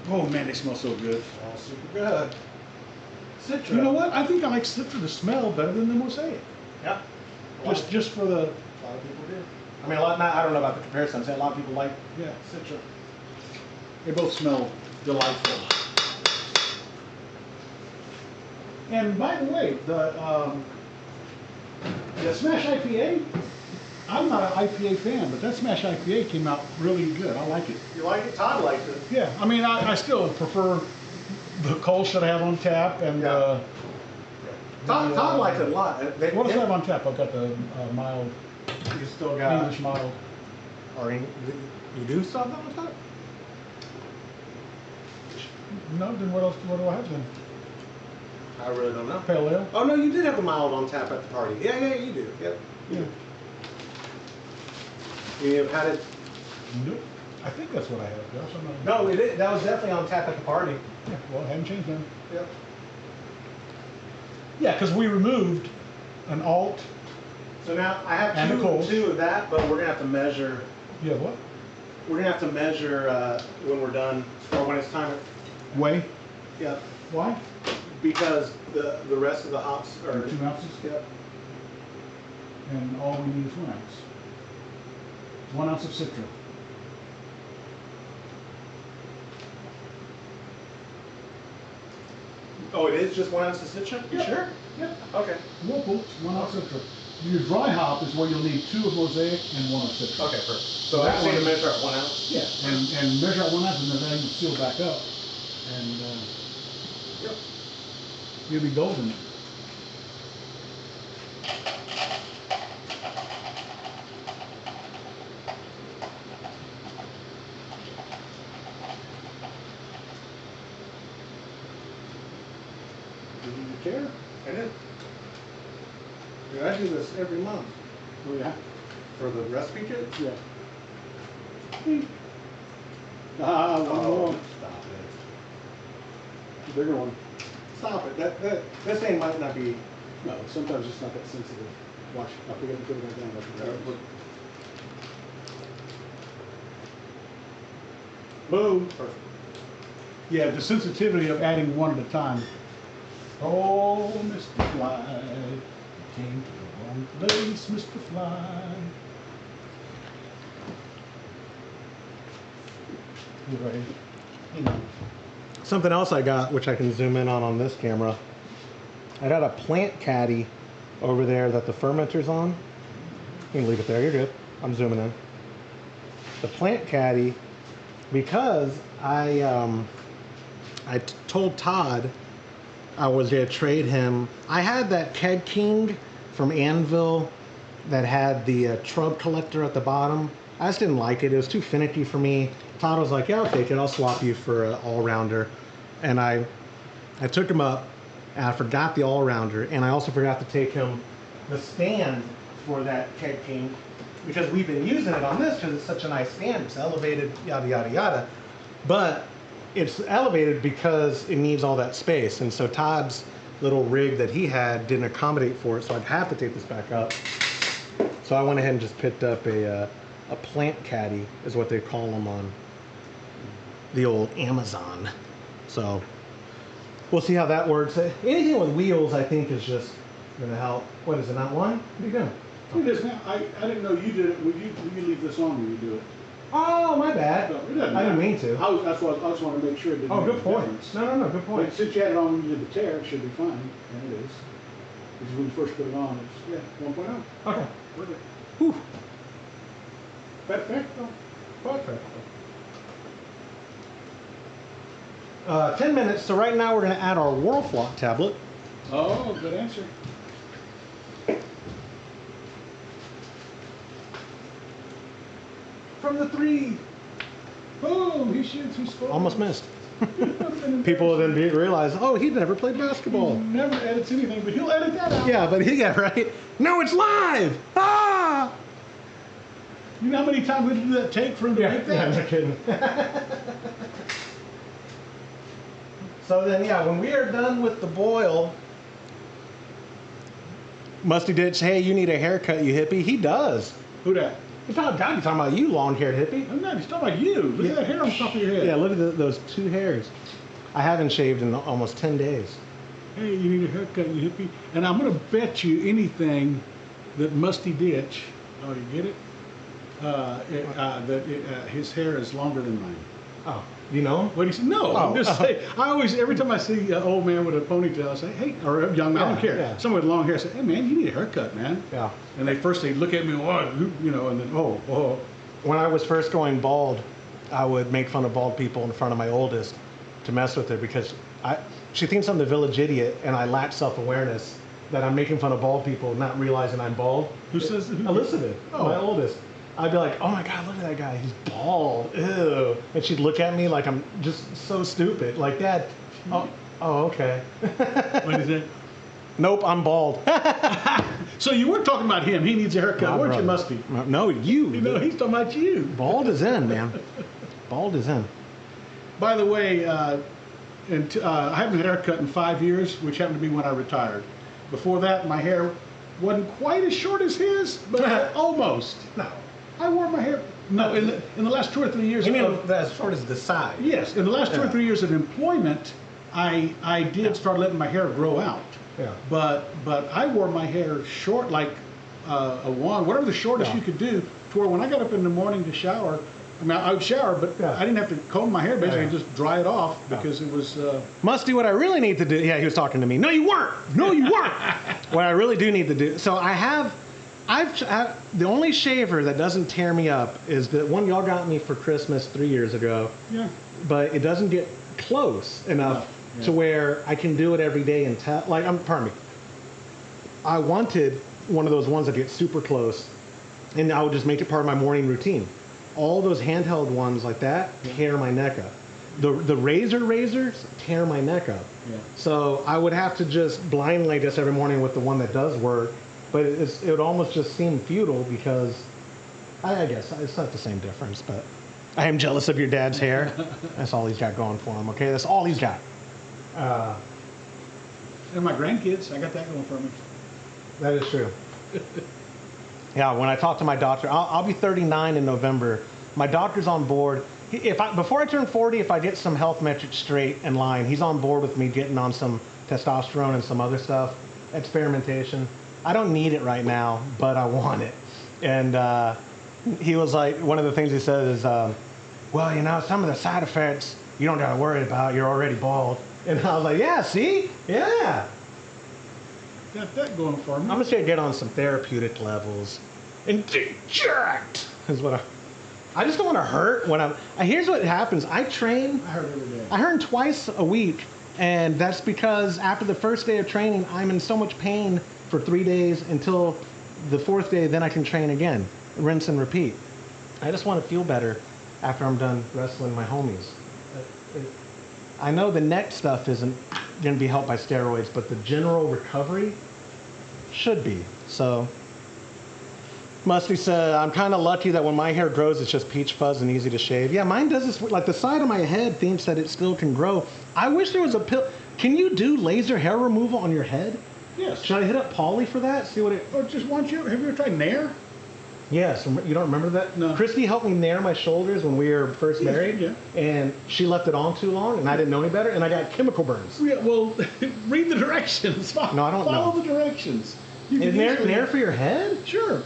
Oh man, they smell so good. Oh, super good. Citra. You know what? I think I like Citra to smell better than the Mosaic. Yeah. Just for the A lot of people do. I mean, I don't know about the comparison. I'm saying a lot of people like Citra. They both smell delightful. And by the way, the Smash IPA, I'm not an IPA fan, but that Smash IPA came out really good. I like it. You like it? Todd likes it. Yeah, I mean, I still prefer the Kolsch that I have on tap, and Todd likes it a lot. what does I have on tap? I've got the mild, You still got English mild. Or you do still have that on top? No, then what else? What do I have then? I really don't know. Pale ale. Oh no, you did have the mild on tap at the party. Yeah, you do. Yep. Yeah. You have had it. Nope. I think that's what I have. Josh. I'm not... No, it is. That was definitely on tap at the party. Yeah. Well, it hadn't changed then. Yep. Yeah, because we removed an alt. So now I have And a Kolsch. two of that, but we're gonna have to measure. Yeah. What? We're gonna have to measure when we're done, or when it's time. Whey. Yeah. Why? Because the rest of the hops are 2 ounces. Yep. And all we need is 1 ounce. 1 ounce of Citra. Oh, it is just 1 ounce of Citra? You Yep. sure? Yep. Okay. Whirlpool, 1 ounce Citra. Your dry hop is where you'll need 2 of Mosaic and 1 of Citra. Okay, perfect. So That I say to one- measure at 1 ounce? Yeah, and measure out 1 ounce and then you seal back up. And Yep. you'll be golden. Do you care? I did. Dude, I do this every month. Oh yeah? For the recipe kit? Yeah. One more. Stop it. The bigger one. Stop it. This thing might not be. No, sometimes it's not that sensitive. Watch, I'll put it back down. Boom. Perfect. Yeah, the sensitivity of adding one at a time. Oh, Mr. Fly, came to the wrong place, Mr. Fly. You ready? Something else I got, which I can zoom in on this camera. I got a plant caddy over there that the fermenter's on. You can leave it there, you're good. I'm zooming in. The plant caddy, because I told Todd I was going to trade him. I had that Keg King from Anvil that had the TRUB collector at the bottom. I just didn't like it. It was too finicky for me. Todd was like, yeah, I'll take it. I'll swap you for an all-rounder. And I took him up, and I forgot the all-rounder. And I also forgot to take him the stand for that Keg King, because we've been using it on this because it's such a nice stand. It's elevated, yada, yada, yada. But it's elevated because it needs all that space. And so Todd's little rig that he had didn't accommodate for it, so I'd have to take this back up. So I went ahead and just picked up a plant caddy, is what they call them on the old Amazon. So we'll see how that works. Anything with wheels, I think, is just going to help. What is it, not one? What are you doing? It is now. I didn't know you did it. Will you leave this on when you do it? Oh, my bad. No, it doesn't I didn't matter. mean to. That's why I just want to make sure it didn't Oh, make good a point. difference. No, good point. But since you had it on when you did the tear, it should be fine. And it is. Because when you first put it on, it's 1.0. Okay. Perfect. Whew. Perfecto. Perfect. 10 minutes. So right now we're going to add our Whirlflock tablet. Oh, good answer. From the 3. Boom, he shoots, he scores. Almost missed. People will then realize, oh, he never played basketball. He never edits anything, but he'll edit that out. Yeah, but he got right. No, it's live! Ah! You know how many times we do that take for him to make that? Yeah, no kidding. So then, yeah, when we are done with the boil, Musty Ditch, hey, you need a haircut, you hippie. He does. Who that? He's not talking about you, long-haired hippie. I'm not, he's talking about you. Look at that hair on top of your head. Yeah, look at those 2 hairs. I haven't shaved in almost 10 days. Hey, you need a haircut, you hippie. And I'm going to bet you anything that Musty Ditch Oh, you get it? His hair is longer than mine. Oh, you know? What do you say? No, Oh. I'm just saying. I always, every time I see an old man with a ponytail, I say, hey, or a young man, I don't care. Yeah. Someone with long hair, I say, hey man, you need a haircut, man. Yeah. And they look at me, oh, you know, and then oh. When I was first going bald, I would make fun of bald people in front of my oldest to mess with her because she thinks I'm the village idiot and I lack self-awareness that I'm making fun of bald people, not realizing I'm bald. Who says? Elizabeth, my oldest. I'd be like, oh my God, look at that guy, he's bald, ew. And she'd look at me like I'm just so stupid. Like, Dad, oh okay. What is it? Nope, I'm bald. So you were talking about him. He needs a haircut, weren't you, Musty? No, you. You know, he's talking about you. Bald is in, man. Bald is in. By the way, I haven't had a haircut in 5 years, which happened to be when I retired. Before that, my hair wasn't quite as short as his, but almost. No. I wore my hair. No, in the last 2 or 3 years. You mean as short as the side? Yes, in the last 2 or 3 years of employment, I did start letting my hair grow out. Yeah. But I wore my hair short, like a wand, whatever the shortest you could do, to where when I got up in the morning to shower, I mean, I would shower, but I didn't have to comb my hair, basically, just dry it off because it was... Musty, what I really need to do... Yeah, he was talking to me. No, you weren't! No, you weren't! What I really do need to do... So the only shaver that doesn't tear me up is the one y'all got me for Christmas 3 years ago. Yeah. But it doesn't get close enough to where I can do it every day and tell... Like, pardon me. I wanted one of those ones that get super close, and I would just make it part of my morning routine. All those handheld ones like that tear my neck up. The razors tear my neck up. Yeah. So I would have to just blindly just every morning with the one that does work, but it would almost just seem futile because I guess it's not the same difference, but I am jealous of your dad's hair. That's all he's got going for him, okay? That's all he's got. And my grandkids, I got that going for me. That is true. Yeah, when I talk to my doctor, I'll be 39 in November. My doctor's on board. Before I turn 40, if I get some health metrics straight in line, he's on board with me getting on some testosterone and some other stuff, experimentation. I don't need it right now, but I want it. And he was like, one of the things he said is, well, you know, some of the side effects you don't got to worry about. You're already bald. And I was like, yeah, see? Yeah. Got that going for me. I'm just going to get on some therapeutic levels and deject is what I just don't want to hurt when here's what happens. I train. I hurt every day. I hurt twice a week, and that's because after the first day of training, I'm in so much pain for 3 days until the 4th day, then I can train again. Rinse and repeat. I just want to feel better after I'm done wrestling my homies. I know the neck stuff isn't going to be helped by steroids, but the general recovery should be. So, Musty said, I'm kind of lucky that when my hair grows, it's just peach fuzz and easy to shave. Yeah, mine does this, like the side of my head thinks that it still can grow. I wish there was a pill. Can you do laser hair removal on your head? Yes. Should I hit up Paulie for that? See what it... Or just have you ever tried Nair? Yes. You don't remember that? No. Christy helped me nair my shoulders when we were first married. Yeah. And she left it on too long, and I didn't know any better, and I got chemical burns. Yeah, well, read the directions. No, I don't know. Follow the directions. Is nair for your head? Sure.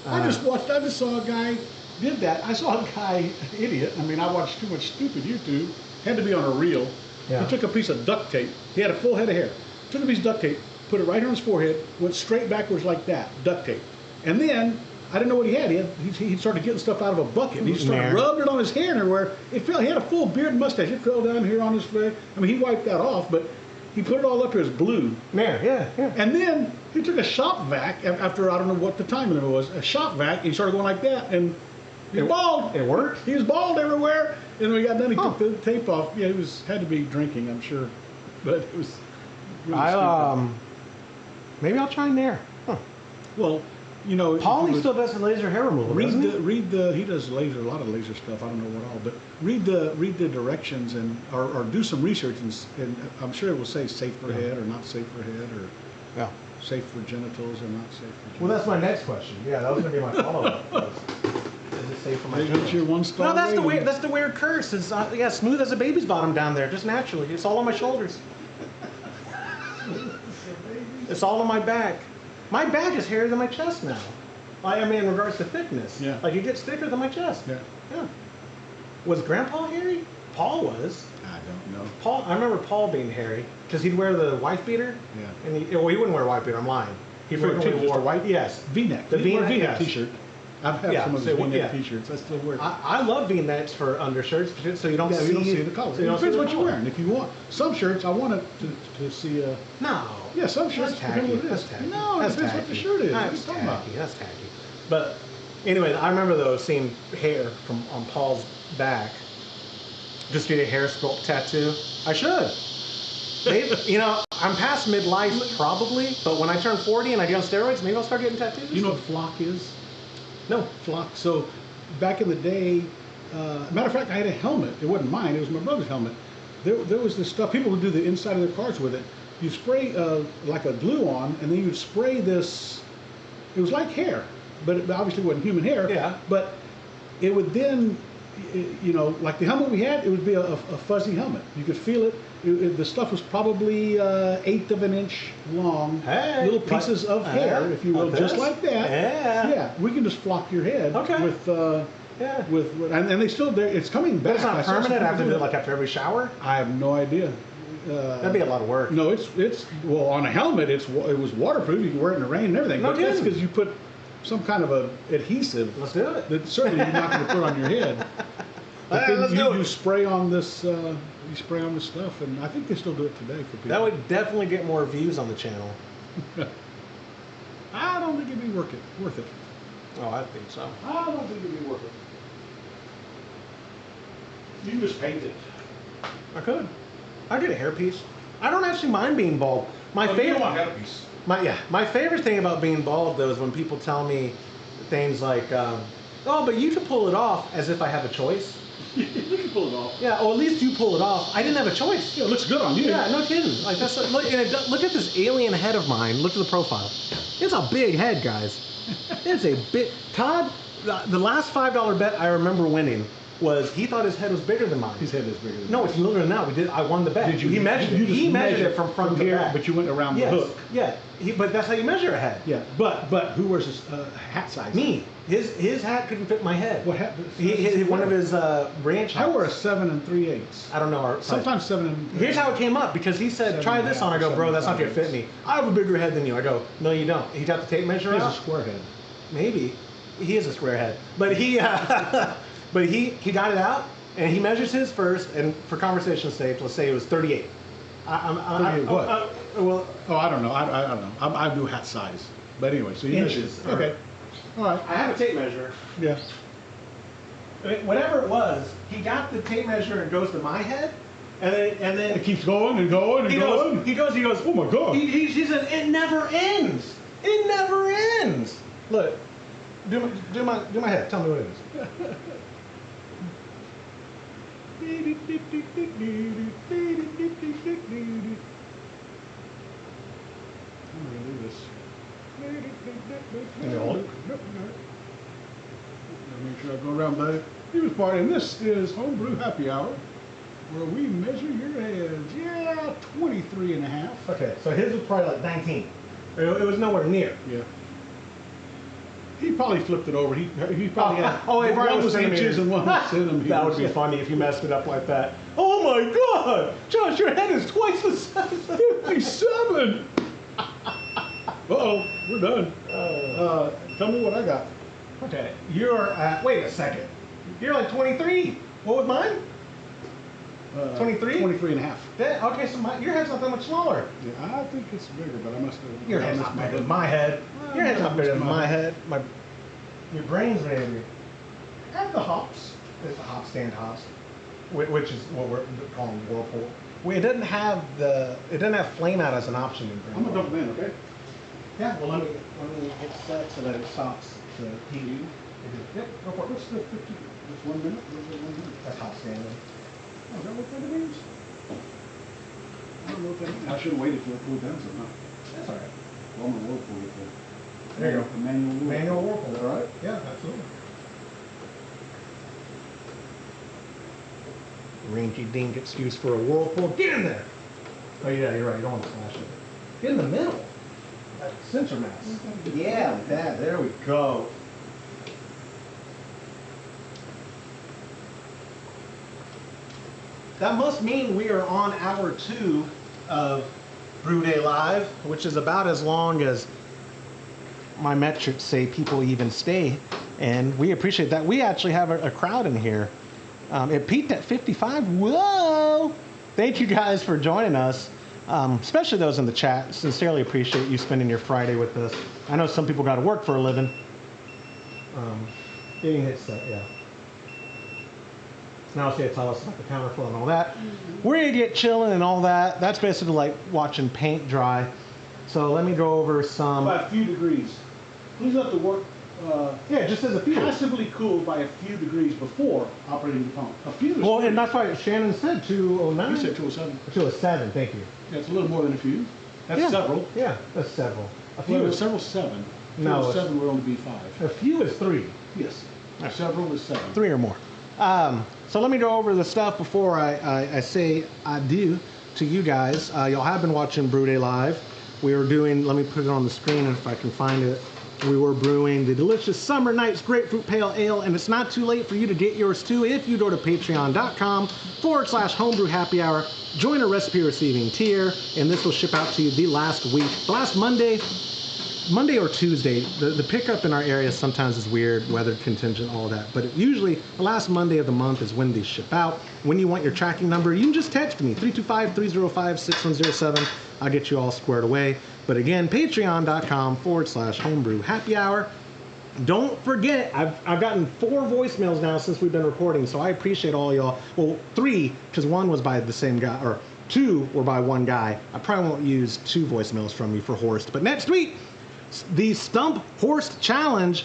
I just saw a guy did that. I saw a guy, idiot. I mean, I watched too much stupid YouTube. Had to be on a reel. Yeah. He took a piece of duct tape. He had a full head of hair. Took a piece of duct tape, put it right on his forehead, went straight backwards like that, duct tape. And then, I didn't know what he had. He started getting stuff out of a bucket. He started rubbing it on his hair and everywhere. It fell. He had a full beard and mustache. It fell down here on his face. I mean, he wiped that off, but he put it all up here as blue. Yeah. And then he took a shop vac after, I don't know what the time limit was, a shop vac, and he started going like that, and he was bald. It worked? He was bald everywhere. And when he got done, he took the tape off. Yeah, had to be drinking, I'm sure. But it was really stupid. Maybe I'll try nair. Huh. Well, you know, Paulie still does the laser hair removal. he does laser, a lot of laser stuff. I don't know what all, but read the directions or do some research and I'm sure it will say safe for head or not safe for head or safe for genitals or not safe for genitals. Well, that's my next question. Yeah, that was going to be my follow-up. Is it safe for my genitals? Your 1-star. No, that's the weird curse. It's smooth as a baby's bottom down there, just naturally. It's all on my shoulders. It's all on my back. My back is hairier than my chest now. I mean, in regards to thickness. Yeah. Like, it gets thicker than my chest. Yeah. Yeah. Was Grandpa hairy? Paul was. I don't know. Paul, I remember Paul being hairy because he'd wear the wife beater. Yeah. And he wouldn't wear a wife beater. I'm lying. He Wore a frequently t-shirt, wore a white Yes. V-neck. The V-neck, V-neck yes. T-shirt. I've had Yeah, some of so those V-neck yeah. T-shirts. I still wear. I love V-necks for undershirts so you don't Yeah, see you don't see the color. So It you don't depends see the what you're color. wearing. If you want some shirts, I want it to see. No. Yeah, some shirts. That's tacky. depending what it That's is. tacky. No, it That's depends what the tacky. shirt is. What are you That's talking about? tacky. That's tacky. But anyway, I remember though seeing hair on Paul's back. Just get a hair sculpt tattoo. I should. Maybe, you know, I'm past midlife probably, but when I turn 40 and I get on steroids, maybe I'll start getting tattoos. You know what flock is? No. Flock. So back in the day, matter of fact, I had a helmet. It wasn't mine. It was my brother's helmet. There was this stuff. People would do the inside of their cars with it. You spray like a glue on, and then you'd spray this. It was like hair, but it obviously wasn't human hair. Yeah. But it would then, you know, like the helmet we had, it would be a fuzzy helmet. You could feel it. The stuff was probably 1/8 of an inch long, Hey, little pieces of hair, if you will, like just this? like that. Yeah. Yeah, we can just flock your head Okay. Yeah. and they still there. It's coming back. But it's I not saw some permanent. I have to people do it like after every shower. I have no idea. That'd be a lot of work. No, it's well on a helmet. It was waterproof. You can wear it in the rain and everything. No but that's kidding. because you put some kind of a adhesive Let's do it. that certainly you're not going to put on your head. But Hey, then let's do it. you spray on this. You spray on this stuff, and I think they still do it today for people. That would definitely get more views on the channel. I don't think it'd be worth it. Oh, I think so. I don't think it'd be worth it. You can just paint it. I could. I get a hairpiece. I don't actually mind being bald. My favorite. hairpiece. My favorite thing about being bald though is when people tell me things like, "Oh, but you can pull it off," as if I have a choice. You can pull it off. Yeah, or at least you pull it off. I didn't have a choice. Yeah, it looks good on you. Yeah, no kidding. Like that's look, and look at this alien head of mine. Look at the profile. It's a big head, guys. It's a big. Todd, the last $5 bet I remember winning was he thought his head was bigger than mine. His head is bigger than No, it's longer than that. I won the bet. Did you? He measured it. You just He measured it from front to here, back. but you went around Yes. the hook. Yeah. But that's how you measure a head. Yeah, but who wears this hat size? Me. His hat couldn't fit my head. What happened? One of his branch hats. I wear a 7 3/8. I don't know. Our size. Sometimes 7 Here's how it came up because he said, 7 "Try this on." I go, "Bro, that's not gonna 7 fit me. I have a bigger head than you." I go, "No, you don't." He got the tape measure He has out. a square head. Maybe he is a square head, but he got it out and he measures his first. And for conversation's sake, let's say it was 38. 38 what? Well, Oh, I don't know. I don't know. I do hat size. But anyway, so you Inches. measured. Okay. All right. I have a tape measure. Yeah. Whatever it was, he got the tape measure and goes to my head, and then It keeps going and going and he going. goes. Oh my God. He says it never ends. It never ends. Look, do my head. Tell me what it is. I'm gonna do this. Can you hold it? Nope, no. Make sure I go around by it. He was part, and this is Homebrew Happy Hour, where we measure your heads. Yeah, 23 and a half. Okay, so his was probably like 19. It was nowhere near. Yeah. He probably flipped it over. He probably had hey, Brian one was centimeters. inches and one was centimeters. That would be funny if you messed it up like that. Oh my God, Josh, your head is twice the size. 57. Uh-oh, we're done. Tell me what I got. Okay, you're at, wait a second. You're like 23. What was mine? 23? 23 and a half. Okay, so your head's not that much smaller. Yeah, I think it's bigger, but I must have. Your head's not bigger than my head. Your head's not bigger than my head. Your brain's maybe. At the hops. It's the hop stand hops, which is what we're calling Whirlpool. It doesn't have flame out as an option in I'm gonna Grapefruit. dump them in, okay? Yeah, well let me get set so that it stops the heat. Yep, go for it. What's the 50? That's 1 minute? What's that 1 minute? That's hot standing. Oh, is that what that means? I don't know what that means. I should have waited till it cooled down somehow. That's all right. Well, I'm gonna whirlpool it then. There you go. The manual whirlpool. Manual Whirlpool. Is that all right? Yeah, absolutely. Rinky dink excuse for a whirlpool. Get in there. Oh yeah, you're right. You don't want to smash it. Get in the middle. Center mass. Yeah, like that. There we go. That must mean we are on hour 2 of Brew Day Live, which is about as long as my metrics say people even stay. And we appreciate that. We actually have a crowd in here. It peaked at 55. Whoa! Thank you guys for joining us, especially those in the chat. Sincerely appreciate you spending your Friday with us. I know some people got to work for a living. Getting hit set, yeah. Now it's tell us about the counterflow and all that. We're gonna get chilling and all that. That's basically like watching paint dry. So let me go over some. By a few degrees. Please let the work. Yeah, just as a few. Passively cooled by a few degrees before operating the pump. A few. Well, and that's why Shannon said 209. You said 207. 207. Thank you. Yeah, it's a little more than a few. That's several. Yeah, that's several. A few Well, is several 7. No, 7 would only be 5. A few is 3. Yes. Several is 7. 3 or more. So let me go over the stuff before I say adieu to you guys. Y'all have been watching Brew Day Live. We were doing, let me put it on the screen if I can find it. We were brewing the delicious Summer Nights Grapefruit Pale Ale, and it's not too late for you to get yours too if you go to patreon.com/homebrew happy hour, join a recipe receiving tier, and this will ship out to you the last Monday or Tuesday. The pickup in our area sometimes is weird, weather contingent, all that. But usually the last Monday of the month is when these ship out. When you want your tracking number, you can just text me, 325-305-6107. I'll get you all squared away. But again, patreon.com/homebrew happy hour. Don't forget, I've gotten 4 voicemails now since we've been recording, so I appreciate all y'all. Well, 3, because 1 was by the same guy, or 2 were by 1 guy. I probably won't use 2 voicemails from you for Horst. But next week, the Stump Horst Challenge.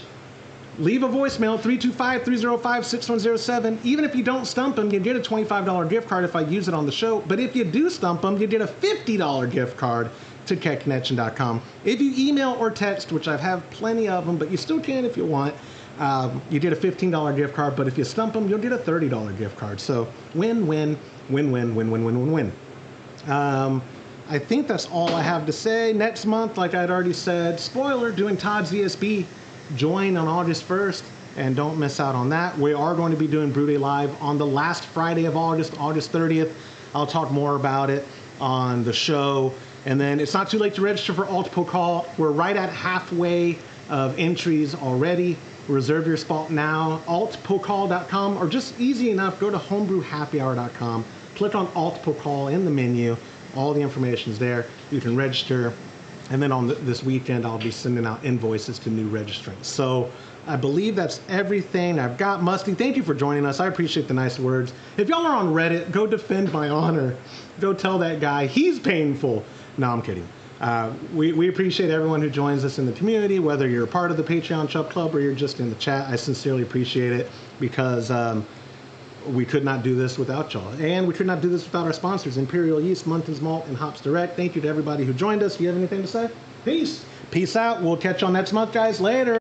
Leave a voicemail, 325-305-6107. Even if you don't stump them, you get a $25 gift card if I use it on the show. But if you do stump them, you get a $50 gift card to keckconnection.com. If you email or text, which I've had plenty of them, but you still can if you want, you get a $15 gift card. But if you stump them, you'll get a $30 gift card. So win, win, win, win, win, win, win, win, win. I think that's all I have to say. Next month, like I'd already said, spoiler, doing Todd's ESB. Join on August 1st, and don't miss out on that. We are going to be doing Brew Day Live on the last Friday of August, August 30th. I'll talk more about it on the show. And then it's not too late to register for Alt-Pokal. We're right at halfway of entries already. Reserve your spot now, altpokal.com, or just easy enough, go to homebrewhappyhour.com, click on Alt-Pokal in the menu. All the information's there. You can register. And then on this weekend, I'll be sending out invoices to new registrants. So I believe that's everything I've got. Musty, thank you for joining us. I appreciate the nice words. If y'all are on Reddit, go defend my honor. Go tell that guy he's painful. No, I'm kidding. We appreciate everyone who joins us in the community, whether you're a part of the Patreon Chub Club or you're just in the chat. I sincerely appreciate it because we could not do this without y'all. And we could not do this without our sponsors, Imperial Yeast, Muntins Malt, and Hops Direct. Thank you to everybody who joined us. Do you have anything to say? Peace. Peace out. We'll catch y'all next month, guys. Later.